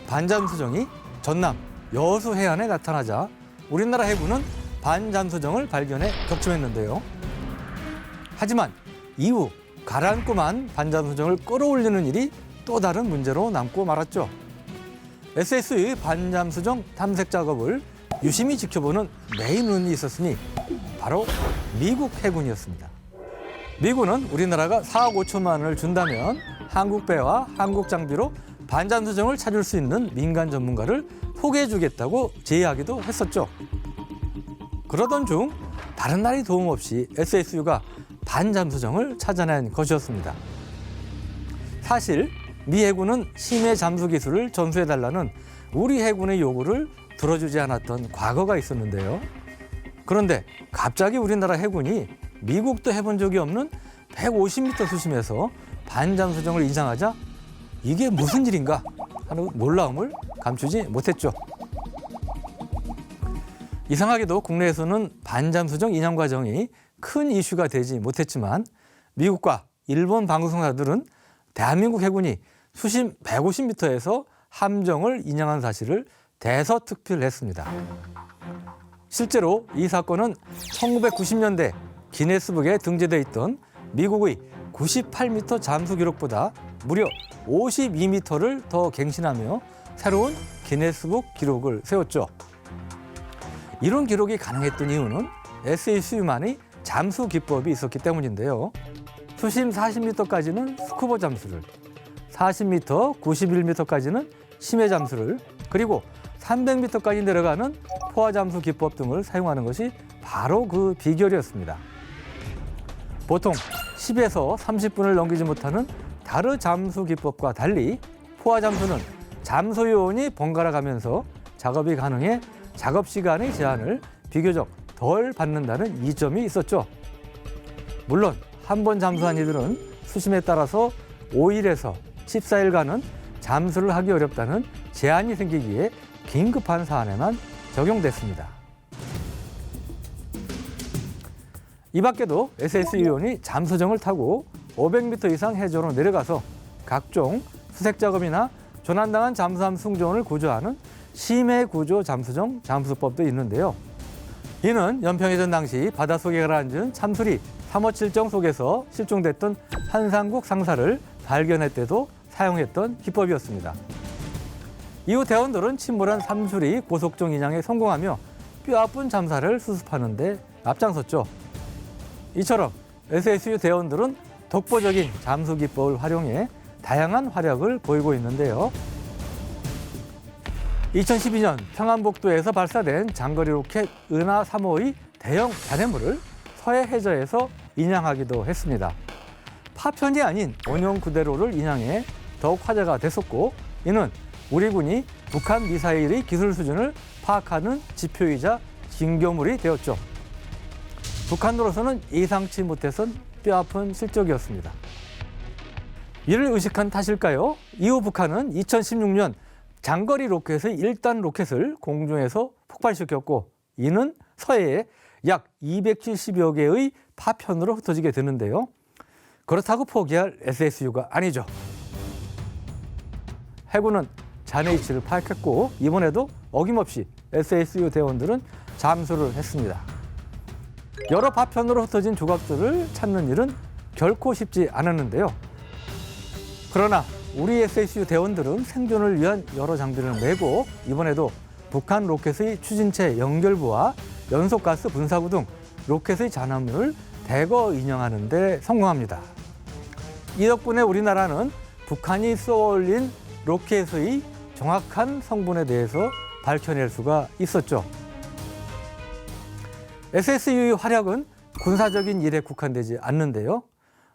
[SPEAKER 2] 반잠수정이 전남 여수 해안에 나타나자 우리나라 해군은 반잠수정을 발견해 격침했는데요. 하지만 이후 가라앉고만 반잠수정을 끌어올리는 일이 또 다른 문제로 남고 말았죠. SSU의 반잠수정 탐색 작업을 유심히 지켜보는 메인 눈이 있었으니 바로 미국 해군이었습니다. 미군은 우리나라가 4억 5천만 원을 준다면 한국 배와 한국 장비로 반잠수정을 찾을 수 있는 민간 전문가를 포기해주겠다고 제의하기도 했었죠. 그러던 중 다른 나라의 도움 없이 SSU가 반잠수정을 찾아낸 것이었습니다. 사실 미 해군은 심해 잠수 기술을 전수해달라는 우리 해군의 요구를 들어주지 않았던 과거가 있었는데요. 그런데 갑자기 우리나라 해군이 미국도 해본 적이 없는 150m 수심에서 반잠수정을 인상하자 이게 무슨 일인가 하는 놀라움을 감추지 못했죠. 이상하게도 국내에서는 반잠수정 인양 과정이 큰 이슈가 되지 못했지만 미국과 일본 방송사들은 대한민국 해군이 수심 150m에서 함정을 인양한 사실을 대서특필했습니다. 실제로 이 사건은 1990년대 기네스북에 등재돼 있던 미국의 98m 잠수 기록보다 무려 52m를 더 갱신하며 새로운 기네스북 기록을 세웠죠. 이런 기록이 가능했던 이유는 SSU만의 잠수 기법이 있었기 때문인데요. 수심 40m까지는 스쿠버 잠수를, 40m, 91m까지는 심해 잠수를, 그리고 300m까지 내려가는 포화 잠수 기법 등을 사용하는 것이 바로 그 비결이었습니다. 보통 10에서 30분을 넘기지 못하는 다른 잠수 기법과 달리 포화 잠수는 잠수 요원이 번갈아 가면서 작업이 가능해 작업 시간의 제한을 비교적 덜 받는다는 이점이 있었죠. 물론 한 번 잠수한 이들은 수심에 따라서 5일에서 14일간은 잠수를 하기 어렵다는 제한이 생기기에 긴급한 사안에만 적용됐습니다. 이 밖에도 SSU원이 잠수정을 타고 500m 이상 해저로 내려가서 각종 수색 작업이나 조난당한 잠수함 승조원을 구조하는 심해 구조 잠수정 잠수법도 있는데요. 이는 연평해전 당시 바닷속에 가라앉은 참수리 357정 속에서 실종됐던 한상국 상사를 발견할 때도 사용했던 기법이었습니다. 이후 대원들은 침몰한 삼수리 고속정 인양에 성공하며 뼈아픈 잠사를 수습하는 데 앞장섰죠. 이처럼 SSU 대원들은 독보적인 잠수 기법을 활용해 다양한 활약을 보이고 있는데요. 2012년 평안북도에서 발사된 장거리 로켓 은하 3호의 대형 잔해물을 서해 해저에서 인양하기도 했습니다. 파편이 아닌 원형 그대로를 인양해 더욱 화제가 됐었고, 이는 우리 군이 북한 미사일의 기술 수준을 파악하는 지표이자 징조물이 되었죠. 북한으로서는 예상치 못해선 뼈아픈 실적이었습니다. 이를 의식한 탓일까요? 이후 북한은 2016년 장거리 로켓의 1단 로켓을 공중에서 폭발시켰고, 이는 서해에 약 270여 개의 파편으로 흩어지게 되는데요. 그렇다고 포기할 SSU가 아니죠. 해군은 잔해 위치를 파악했고, 이번에도 어김없이 SSU 대원들은 잠수를 했습니다. 여러 파편으로 흩어진 조각들을 찾는 일은 결코 쉽지 않았는데요. 그러나 우리 SSU 대원들은 생존을 위한 여러 장비를 메고 이번에도 북한 로켓의 추진체 연결부와 연소가스 분사구 등 로켓의 잔해물을 대거 인양하는 데 성공합니다. 이 덕분에 우리나라는 북한이 쏘아올린 로켓의 정확한 성분에 대해서 밝혀낼 수가 있었죠. SSU의 활약은 군사적인 일에 국한되지 않는데요.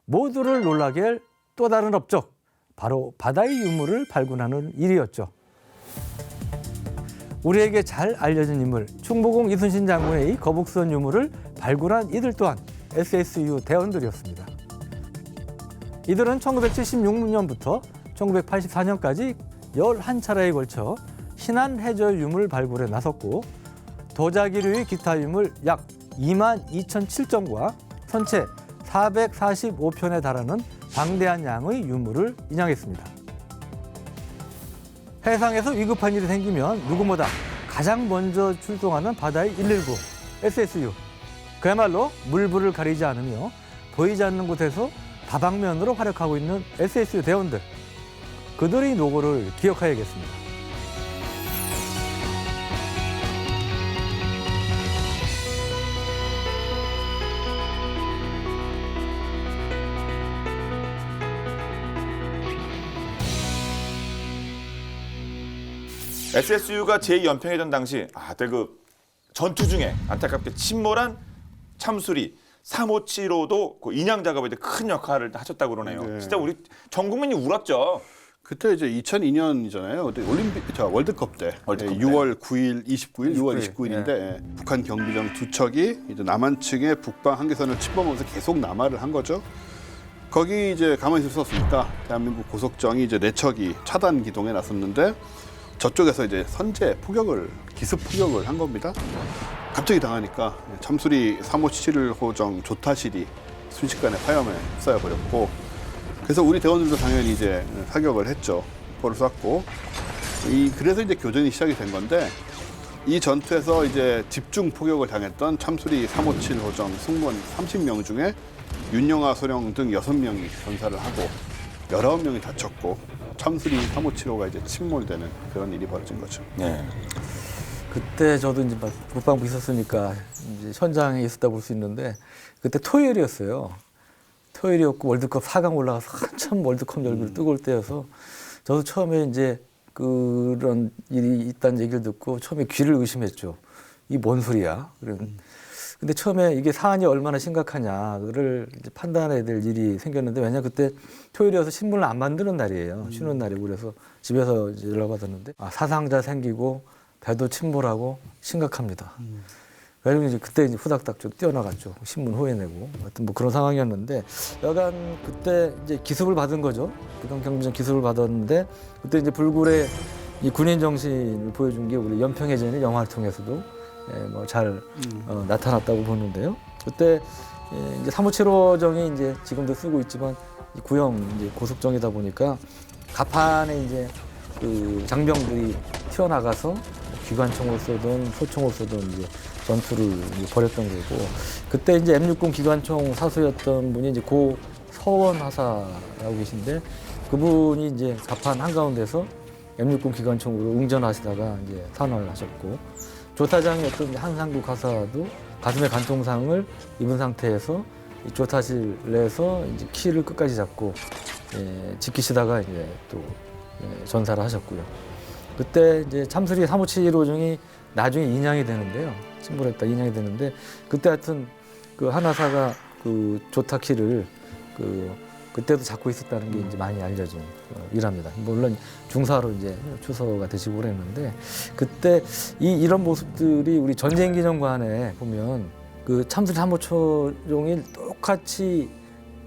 [SPEAKER 2] 모두를 놀라게 할 또 다른 업적, 바로 바다의 유물을 발굴하는 일이었죠. 우리에게 잘 알려진 인물, 충무공 이순신 장군의 거북선 유물을 발굴한 이들 또한 SSU 대원들이었습니다. 이들은 1976년부터 1984년까지 11차례에 걸쳐 신안 해저 유물 발굴에 나섰고, 도자기류의 기타 유물 약 22,007점과 선체 445편에 달하는 방대한 양의 유물을 인양했습니다. 해상에서 위급한 일이 생기면 누구보다 가장 먼저 출동하는 바다의 119, SSU. 그야말로 물불을 가리지 않으며 보이지 않는 곳에서 다방면으로 활약하고 있는 SSU 대원들. 그들의 노고를 기억해야겠습니다.
[SPEAKER 1] SSU가 제2연평해전 당시 그때 그 전투 중에 안타깝게 침몰한 참수리 357호도 그 인양 작업에 큰 역할을 하셨다고 그러네요.
[SPEAKER 3] 네.
[SPEAKER 1] 진짜 우리 전 국민이 울었죠.
[SPEAKER 3] 그때 이제 2002년이잖아요. 그때 월드컵 때.
[SPEAKER 1] 월드컵 때.
[SPEAKER 3] 6월 9일, 29일, 6월 29일인데 북한 경비정 두 척이 이제 남한 측의 북방 한계선을 침범하면서 계속 남하를 한 거죠. 거기 이제 가만히 있을 수 없으니까 대한민국 고속정이 이제 4척이 차단 기동에 나섰는데 저쪽에서 이제 선제 포격을, 기습 포격을 한 겁니다. 갑자기 당하니까 참수리 357호정 조타실이 순식간에 화염에 휩싸여 버렸고, 그래서 우리 대원들도 당연히 이제 사격을 했죠. 포를 쐈고, 그래서 이제 교전이 시작이 된 건데, 이 전투에서 이제 집중 포격을 당했던 참수리 357호정 승무원 30명 중에 윤영아 소령 등 6명이 전사를 하고 19명이 다쳤고, 참수리 357호가 이제 침몰되는 그런 일이 벌어진 거죠.
[SPEAKER 1] 네.
[SPEAKER 2] 그때 저도 이제 국방부 있었으니까 이제 현장에 있었다 볼 수 있는데, 그때 토요일이었어요. 토요일이었고 월드컵 4강 올라가서 한참 월드컵 열기를 뜨거울 때여서 저도 처음에 이제 그런 일이 있다는 얘기를 듣고 처음에 귀를 의심했죠. 이게 뭔 소리야? 근데 처음에 이게 사안이 얼마나 심각하냐를 이제 판단해야 될 일이 생겼는데, 왜냐 그때 토요일이어서 신문을 안 만드는 날이에요. 쉬는 날이고, 그래서 집에서 이제 연락 받았는데 사상자 생기고 배도 침몰하고 심각합니다. 그래서 이제 그때 이제 후닥닥 좀 뛰어나갔죠. 신문 호해내고. 하여튼 뭐 그런 상황이었는데, 여간 그때 이제 기습을 받은 거죠. 부동 경비정 기습을 받았는데, 그때 이제 불굴의 이 군인 정신을 보여준 게 우리 연평해전의 영화를 통해서도 뭐 잘 나타났다고 보는데요. 그때 이제 357호정이 이제 지금도 쓰고 있지만 이 구형 이제 고속정이다 보니까 갑판에 이제 그 장병들이 튀어나가서 기관총을 쏘든 소총을 쏘든 이제 전투를 이제 벌였던 거고, 그때 이제 M60 기관총 사수였던 분이 이제 고 서원 하사라고 계신데, 그분이 이제 갑판 한가운데서 M60 기관총으로 응전하시다가 이제 산화를 하셨고, 조타장이었던 이제 한상국 하사도 가슴에 관통상을 입은 상태에서 이 조타실 내에서 이제 키를 끝까지 잡고 지키시다가 이제 또 전사를 하셨고요. 그때 이제 참수리 357호중이 나중에 인양이 되는데요. 침몰했다 인양이 되는데, 그때 하여튼 그 한하사가 그 조타 키를 그때도 잡고 있었다는 게 이제 많이 알려진 일합니다. 물론 중사로 이제 추서가 되시고 그랬는데, 그때 이런 모습들이 우리 전쟁기념관에 보면 그 참수리 357호종이 똑같이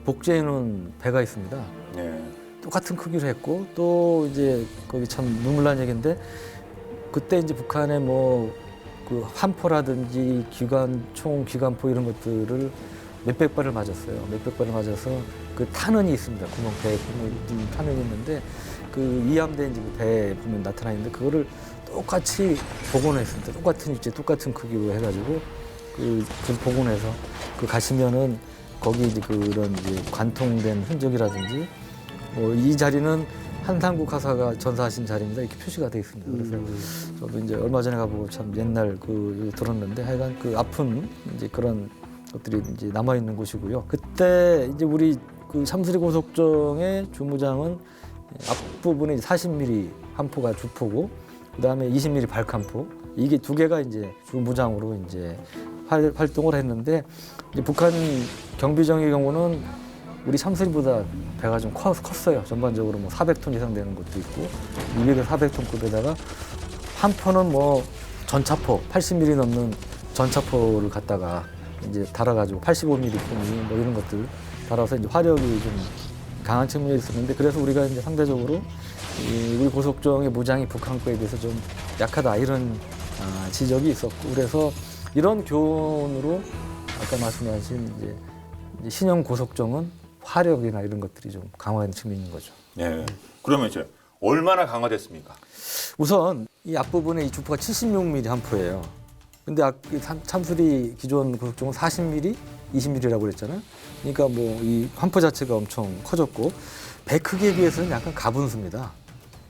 [SPEAKER 2] 복제해 놓은 배가 있습니다.
[SPEAKER 1] 네.
[SPEAKER 2] 똑같은 크기로 했고, 또 이제 거기 참 눈물 난 얘기인데, 그때 이제 북한에 뭐 그 함포라든지 기관총, 기관포 이런 것들을 몇백 발을 맞았어요. 몇백 발을 맞아서 그 탄원이 있습니다. 구멍 배에 구멍 탄원이 있는데, 그 이함대 이제 그 배에 보면 나타나 있는데, 그거를 똑같이 복원했습니다. 똑같은 위치, 똑같은 크기로 해가지고 그 복원해서 그 가시면은 거기 이제 그런 이제 관통된 흔적이라든지 이 자리는 한상국 하사가 전사하신 자리입니다. 이렇게 표시가 되어 있습니다. 그래서 저도 이제 얼마 전에 가보고 참 옛날 그 들었는데, 하여간 그 아픈 이제 그런 것들이 이제 남아 있는 곳이고요. 그때 이제 우리 그 참수리 고속정의 주무장은 앞부분에 40mm 함포가 주포고, 그다음에 20mm 발칸포, 이게 두 개가 이제 주무장으로 이제 활동을 했는데, 이제 북한 경비정의 경우는 우리 참수리보다 배가 좀 컸어요. 전반적으로 뭐 400톤 이상 되는 것도 있고, 200에서 400톤급에다가 한 포는 뭐 전차포 80mm 넘는 전차포를 갖다가 이제 달아가지고 85mm 폼이 뭐 이런 것들 달아서 이제 화력이 좀 강한 측면이 있었는데, 그래서 우리가 이제 상대적으로 우리 고속정의 무장이 북한 거에 비해서 좀 약하다 이런 지적이 있었고, 그래서 이런 교훈으로 아까 말씀하신 이제 신형 고속정은 화력이나 이런 것들이 좀 강화된 측면이 있는 거죠.
[SPEAKER 1] 네. 그러면 이제 얼마나 강화됐습니까?
[SPEAKER 2] 우선 이 앞부분에 이 주포가 76mm 함포예요. 근데 참수리 기존 고속정은 40mm, 20mm라고 그랬잖아요. 그러니까 뭐 이 함포 자체가 엄청 커졌고, 배 크기에 비해서는 약간 가분수입니다.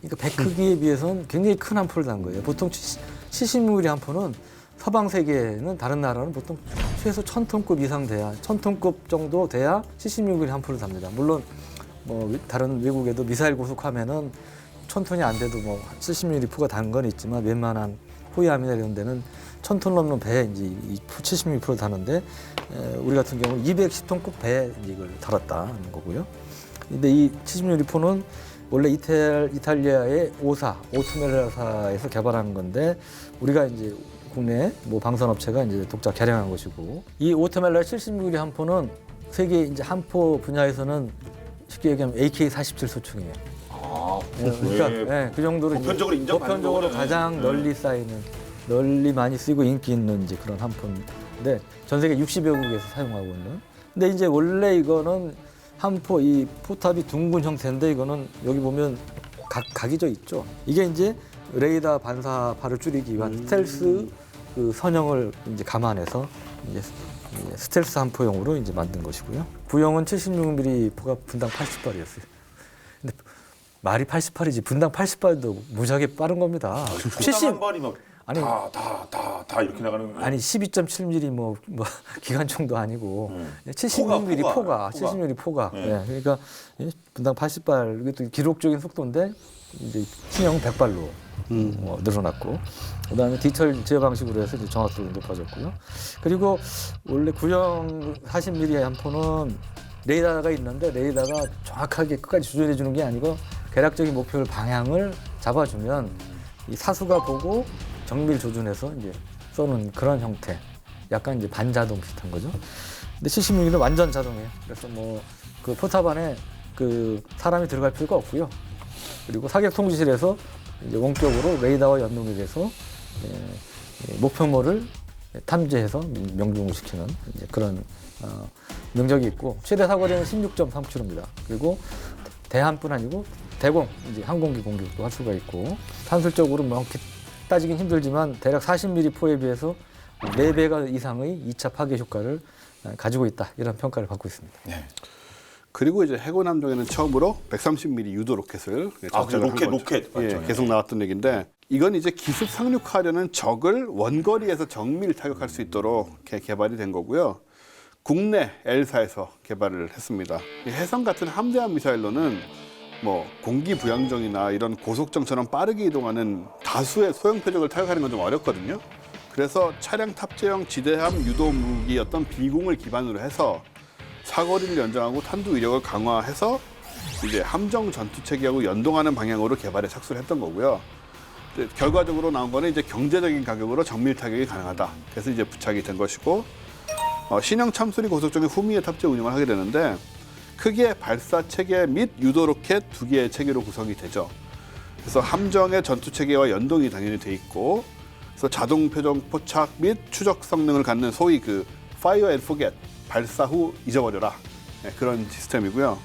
[SPEAKER 2] 그러니까 배 크기에 비해서는 굉장히 큰 함포를 단 거예요. 보통 70mm 함포는 서방 세계는 다른 나라는 보통 최소 1000톤급 이상 돼야, 1000톤급 정도 돼야 76mm 함포를 답니다. 물론 뭐 다른 외국에도 미사일 고속하면은 1000톤이 안 돼도 뭐 70mm 포가 단 건 있지만, 웬만한 호위함이나 이런 데는 1000톤 넘는 배에 이제 이 70mm 포를 다는데, 우리 같은 경우는 210톤급 배에 이걸 달았다는 거고요. 근데 이 70mm 포는 원래 이탈리아의 오투멜라사에서 개발한 건데, 우리가 이제 국내 뭐 방산업체가 이제 독자 개량한 것이고, 이 오토멜라 70mm 함포는 세계 이제 함포 분야에서는 쉽게 얘기하면 AK-47 소총이에요. 그러니까 그 정도로
[SPEAKER 1] 보편적으로 인정받는
[SPEAKER 2] 보편적으로
[SPEAKER 1] 거구나.
[SPEAKER 2] 가장 널리 쌓이는, 널리 많이 쓰이고 인기 있는 이제 그런 함포인데, 전 세계 60여 국에서 사용하고 있는. 근데 이제 원래 이거는 함포 이 포탑이 둥근 형태인데, 이거는 여기 보면 각이져 있죠. 이게 이제 레이더 반사파를 줄이기 위한 스텔스 그 선형을 이제 감안해서 이제 스텔스 함포용으로 이제 만든 것이고요. 구형은 76mm 포가 분당 80발이었어요. 근데 말이 88이지 분당 80발도 무지하게 빠른 겁니다.
[SPEAKER 1] 70 한 발이면
[SPEAKER 2] 아니,
[SPEAKER 1] 다 이렇게 나가는 거예요.
[SPEAKER 2] 아니 12.7mm 뭐 기관총도 아니고 76mm
[SPEAKER 1] 포가.
[SPEAKER 2] 70mm 포가.
[SPEAKER 1] 네.
[SPEAKER 2] 네. 그러니까 분당 80발, 이것도 기록적인 속도인데 이제 신형 100발로 늘어났고, 그다음에 디철 제어 방식으로 해서 이제 정확도가 높아졌고요. 그리고 원래 구형 40mm 함포는 레이더가 있는데, 레이더가 정확하게 끝까지 조절해 주는 게 아니고 대략적인 목표를 방향을 잡아주면 이 사수가 보고 정밀 조준해서 이제 쏘는 그런 형태. 약간 이제 반자동 비슷한 거죠. 근데 70mm는 완전 자동이에요. 그래서 뭐 그 포탑 안에 그 사람이 들어갈 필요가 없고요. 그리고 사격 통지실에서 이제 원격으로 레이더와 연동이 돼서 목표물을 탐지해서 명중시키는 이제 그런 능력이 있고 최대 사거리는 16.3km입니다. 그리고 대함뿐 아니고 대공 이제 항공기 공격도 할 수가 있고 산술적으로 뭐 따지긴 힘들지만 대략 40mm 포에 비해서 4배가 이상의 2차 파괴 효과를 가지고 있다 이런 평가를 받고 있습니다.
[SPEAKER 1] 네.
[SPEAKER 3] 그리고 이제 해군 함정에는 처음으로 130mm 유도 로켓을 장착을 한 거죠.
[SPEAKER 1] 로켓 맞죠?
[SPEAKER 3] 예, 계속 나왔던 얘기인데 이건 이제 기습 상륙하려는 적을 원거리에서 정밀 타격할 수 있도록 이렇게 개발이 된 거고요. 국내 L사에서 개발을 했습니다. 이 해성 같은 함대함 미사일로는 뭐 공기 부양정이나 이런 고속정처럼 빠르게 이동하는 다수의 소형 표적을 타격하는 건 좀 어렵거든요. 그래서 차량 탑재형 지대함 유도 무기였던 비공을 기반으로 해서 사거리를 연장하고 탄두 위력을 강화해서 이제 함정 전투 체계하고 연동하는 방향으로 개발에 착수를 했던 거고요. 결과적으로 나온 거는 이제 경제적인 가격으로 정밀 타격이 가능하다. 그래서 이제 부착이 된 것이고 신형 참수리 고속정의 후미에 탑재 운영을 하게 되는데 크게 발사 체계 및 유도 로켓 2개의 체계로 구성이 되죠. 그래서 함정의 전투 체계와 연동이 당연히 돼 있고, 그래서 자동 표정 포착 및 추적 성능을 갖는 소위 그 Fire and Forget 발사 후 잊어버려라 그런 시스템이고요.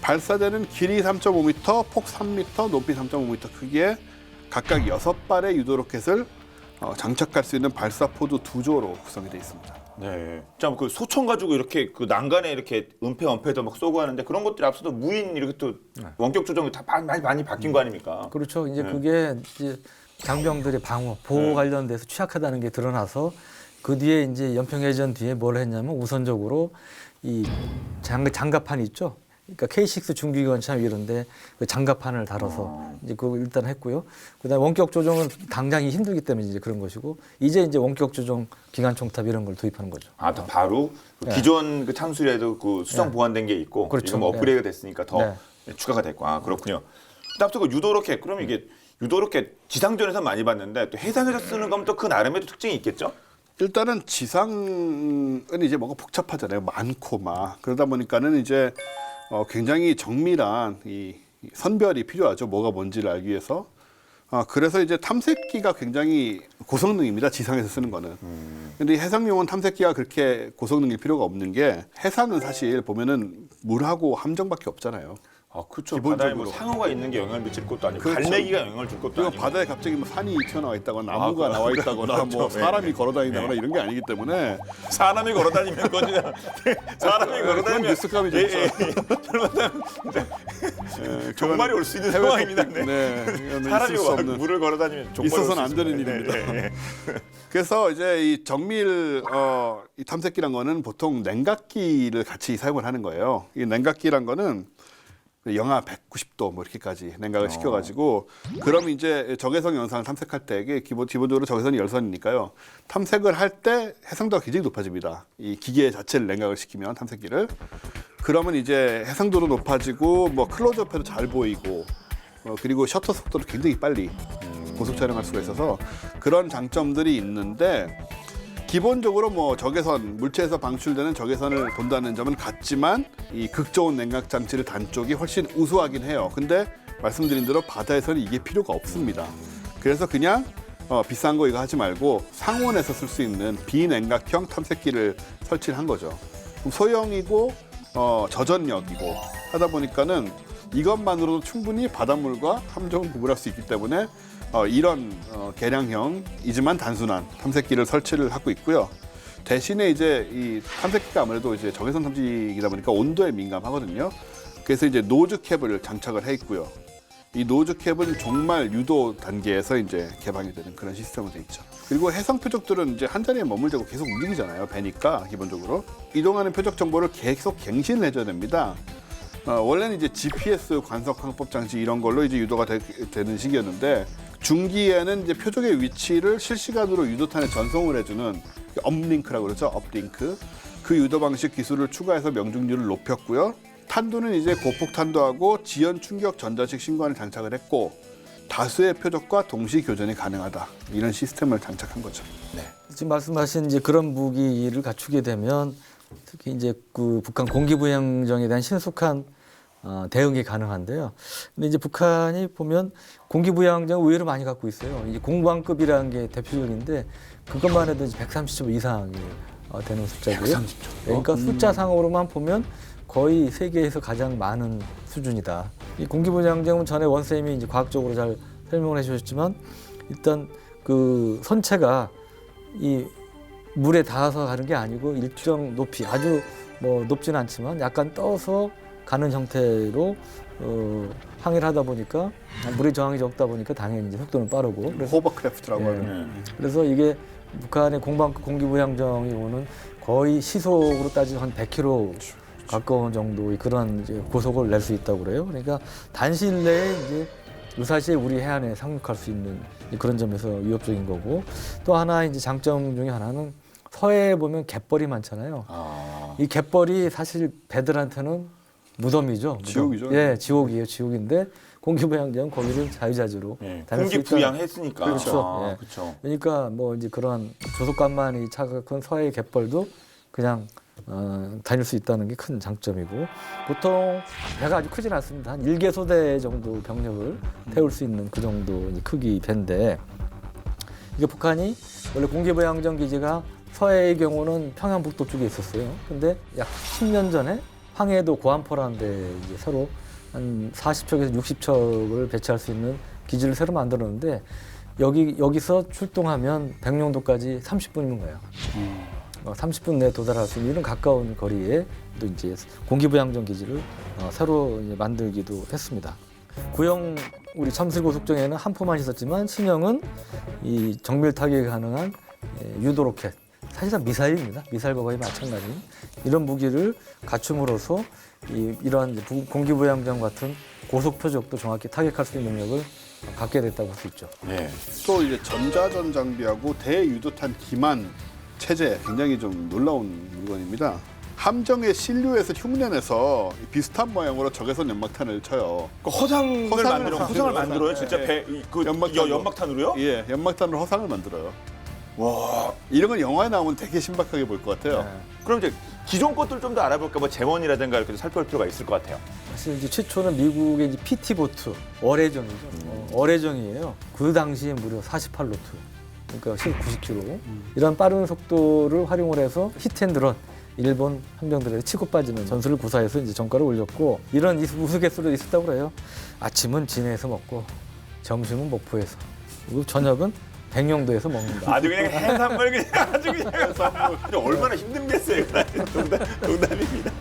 [SPEAKER 3] 발사대는 길이 3.5m, 폭 3m, 높이 3.5m 크기의 각각 6발의 유도 로켓을 장착할 수 있는 발사포드 2조로 구성이 되어 있습니다.
[SPEAKER 1] 네. 참 그 소총 가지고 이렇게 그 난간에 이렇게 은폐 은폐도 막 쏘고 하는데 그런 것들이 앞서도 무인 이렇게 또 원격 조정이 다 많이 바뀐 거 아닙니까?
[SPEAKER 2] 그렇죠. 이제 그게 이제 장병들의 방어, 보호 관련돼서 취약하다는 게 드러나서 그 뒤에 이제 연평해전 뒤에 뭘 했냐면 우선적으로 이 장갑판 있죠. 그러니까 K6 중기관차 이런데 그 장갑판을 달아서 이제 그거 일단 했고요. 그다음에 원격 조정은 당장이 힘들기 때문에 이제 그런 것이고 이제 원격 조정 기관 총탑 이런 걸 도입하는 거죠.
[SPEAKER 1] 아, 또 바로 그 기존 그 참수리에도 그 수정 보완된 게 있고
[SPEAKER 2] 그렇죠.
[SPEAKER 1] 지금 업그레이드가 됐으니까 더
[SPEAKER 2] 네.
[SPEAKER 1] 추가가 됐고 아 그렇군요. 앞서 그 유도 로켓 그럼 이게 유도 로켓 지상전에서 많이 봤는데 또 해상에서 쓰는 거면 또 그 나름의 특징이 있겠죠?
[SPEAKER 3] 일단은 지상은 이제 뭔가 복잡하잖아요. 많고 막 그러다 보니까는 이제 굉장히 정밀한 이 선별이 필요하죠. 뭐가 뭔지를 알기 위해서. 그래서 이제 탐색기가 굉장히 고성능입니다. 지상에서 쓰는 거는. 근데 이 해상용은 탐색기가 그렇게 고성능일 필요가 없는 게 해상은 사실 보면은 물하고 함정밖에 없잖아요.
[SPEAKER 1] 아 그렇죠.
[SPEAKER 3] 기본적으로.
[SPEAKER 1] 바다에 뭐 상어가 있는 게 영향을 미칠 것도 아니고
[SPEAKER 3] 그렇죠.
[SPEAKER 1] 갈매기가 영향을 줄 것도
[SPEAKER 3] 그리고
[SPEAKER 1] 아니고
[SPEAKER 3] 바다에 갑자기 뭐 산이 튀어나와 있다거나 나무가 나와 있다거나
[SPEAKER 1] 그렇죠.
[SPEAKER 3] 뭐 사람이
[SPEAKER 1] 네.
[SPEAKER 3] 걸어다닌다거나 이런 게 아니기 때문에
[SPEAKER 1] 사람이 걸어다니면 그냥 사람이
[SPEAKER 3] 그런
[SPEAKER 1] 걸어다니면
[SPEAKER 3] 뉴스감이 좀 있어요.
[SPEAKER 1] 종말이 올 수 있는 상황입니다. 네.
[SPEAKER 3] 네,
[SPEAKER 1] 사람이
[SPEAKER 3] 있을 수 없는.
[SPEAKER 1] 물을 걸어다니면 종말이
[SPEAKER 3] 있어서는
[SPEAKER 1] 올수
[SPEAKER 3] 안 되는
[SPEAKER 1] 있습니다.
[SPEAKER 3] 일입니다.
[SPEAKER 1] 네.
[SPEAKER 3] 그래서 이제 이 정밀 이 탐색기란 거는 보통 냉각기를 같이 사용을 하는 거예요. 이 냉각기란 거는 영하 190도 뭐 이렇게까지 냉각을 시켜가지고 그럼 이제 적외선 영상을 탐색할 때 이게 기본적으로 적외선이 열선이니까요. 탐색을 할 때 해상도가 굉장히 높아집니다. 이 기계 자체를 냉각을 시키면 탐색기를 그러면 이제 해상도도 높아지고 뭐 클로즈업해도 잘 보이고 그리고 셔터 속도도 굉장히 빨리 고속 촬영할 수가 있어서 그런 장점들이 있는데 기본적으로 뭐 적외선 물체에서 방출되는 적외선을 본다는 점은 같지만 이 극저온 냉각 장치를 단 쪽이 훨씬 우수하긴 해요. 근데 말씀드린 대로 바다에서는 이게 필요가 없습니다. 그래서 그냥 비싼 거 이거 하지 말고 상온에서 쓸 수 있는 비냉각형 탐색기를 설치를 한 거죠. 그럼 소형이고 저전력이고 하다 보니까는 이것만으로도 충분히 바닷물과 함정을 구분할 수 있기 때문에 이런 개량형이지만 단순한 탐색기를 설치를 하고 있고요. 대신에 이제 이 탐색기가 아무래도 이제 적외선 탐지기다 보니까 온도에 민감하거든요. 그래서 이제 노즈 캡을 장착을 해 있고요. 이 노즈 캡은 종말 유도 단계에서 이제 개방이 되는 그런 시스템으로 돼 있죠. 그리고 해상 표적들은 이제 한 자리에 머물지 않고 계속 움직이잖아요. 배니까 기본적으로 이동하는 표적 정보를 계속 갱신을 해줘야 됩니다. 원래는 이제 GPS 관석 항법 장치 이런 걸로 이제 유도가 되는 시기였는데 중기에는 이제 표적의 위치를 실시간으로 유도탄에 전송을 해주는 업링크라고 그러죠. 업링크. 그 유도 방식 기술을 추가해서 명중률을 높였고요. 탄두는 이제 고폭탄두하고 지연 충격 전자식 신관을 장착을 했고 다수의 표적과 동시 교전이 가능하다. 이런 시스템을 장착한 거죠.
[SPEAKER 2] 네. 지금 말씀하신 이제 그런 무기를 갖추게 되면 특히 이제 그 북한 공기부양정에 대한 신속한 대응이 가능한데요. 근데 이제 북한이 보면 공기부양장 의외로 많이 갖고 있어요. 이제 공방급이라는 게 대표적인데 그것만 해도 이제 130조 이상이 되는 숫자고요.
[SPEAKER 3] 130조.
[SPEAKER 2] 그러니까 숫자상으로만 보면 거의 세계에서 가장 많은 수준이다. 이 공기부양장은 전에 원쌤이 이제 과학적으로 잘 설명을 해주셨지만 일단 그 선체가 이 물에 닿아서 가는 게 아니고 일정 높이 아주 뭐 높지는 않지만 약간 떠서 가는 형태로 항해를 하다 보니까 물의 저항이 적다 보니까 당연히 이제 속도는 빠르고
[SPEAKER 3] 호버크래프트라고
[SPEAKER 2] 예.
[SPEAKER 3] 하는.
[SPEAKER 2] 그래서 이게 북한의 공방급 공기부양정이 오는 거의 시속으로 따지면 한 100km 가까운 정도의 그런 이제 고속을 낼 수 있다고 그래요. 그러니까 단시일 내에 이제 유사시에 우리 해안에 상륙할 수 있는 그런 점에서 위협적인 거고 또 하나 이제 장점 중에 하나는 서해에 보면 갯벌이 많잖아요. 이 갯벌이 사실 배들한테는 무덤이죠. 무덤.
[SPEAKER 3] 지옥이죠.
[SPEAKER 2] 예, 지옥이에요. 지옥인데 공기부양장은 거기를 자유자재로 다닐 수
[SPEAKER 1] 공기
[SPEAKER 2] 있다는-
[SPEAKER 1] 부양했으니까.
[SPEAKER 2] 그렇죠. 예.
[SPEAKER 1] 그렇죠.
[SPEAKER 2] 그러니까 뭐 이제 그런 조속간만이 차가운 서해 갯벌도 그냥 다닐 수 있다는 게 큰 장점이고 보통 배가 아주 크진 않습니다. 한 1개소대 정도 병력을 태울 수 있는 그 정도 이제 크기 배인데 이게 북한이 원래 공기부양정 기지가 서해의 경우는 평양북도 쪽에 있었어요. 근데 약 10년 전에 황해도 고안포라는 데 이제 새로 한 40척에서 60척을 배치할 수 있는 기지를 새로 만들었는데 여기서 출동하면 백령도까지 30분이면 가요. 30분 내에 도달할 수 있는 이런 가까운 거리에 또 이제 공기부양정 기지를 새로 이제 만들기도 했습니다. 구형 우리 참슬고속정에는 한 포만 있었지만 신형은 이 정밀 타격이 가능한 유도 로켓, 사실상 미사일입니다. 미사일과 거의 마찬가지 이런 무기를 갖춤으로써 이러한 공기부양정 같은 고속 표적도 정확히 타격할 수 있는 능력을 갖게 됐다고 할 수 있죠.
[SPEAKER 1] 네.
[SPEAKER 3] 또 이제 전자전 장비하고 대유도탄 기만 체제 굉장히 좀 놀라운 물건입니다. 함정의 신류에서 흉내내서 비슷한 모양으로 적외선 연막탄을 쳐요.
[SPEAKER 1] 그 허상을 만들어 허상을 만들어요. 진짜
[SPEAKER 3] 예.
[SPEAKER 1] 그
[SPEAKER 3] 연막탄으로.
[SPEAKER 1] 연막탄으로요?
[SPEAKER 3] 예, 연막탄으로 허상을 만들어요.
[SPEAKER 1] 와.
[SPEAKER 3] 이런 건 영화에 나오면 되게 신박하게 볼 것 같아요.
[SPEAKER 1] 그럼 이제 기존 것들 좀 더 알아볼까 뭐 제원이라든가 이렇게 살펴볼 필요가 있을 것 같아요.
[SPEAKER 2] 사실 이제 최초는 미국의 이제 PT 보트 어뢰정이죠. 어뢰정이에요. 그 당시에 무려 48노트. 그러니까 90km. 이런 빠른 속도를 활용을 해서 히트앤드런 일본 함정들에 치고 빠지는 전술을 구사해서 이제 전과를 올렸고 이런 우스갯소리도 있었다고 그래요. 아침은 진해에서 먹고 점심은 목포에서 그리고 저녁은 백령도에서 먹는다.
[SPEAKER 1] 아주 그냥 해산물 그냥 아주 그냥 해산물. 얼마나 힘든겠어요. 농담입니다.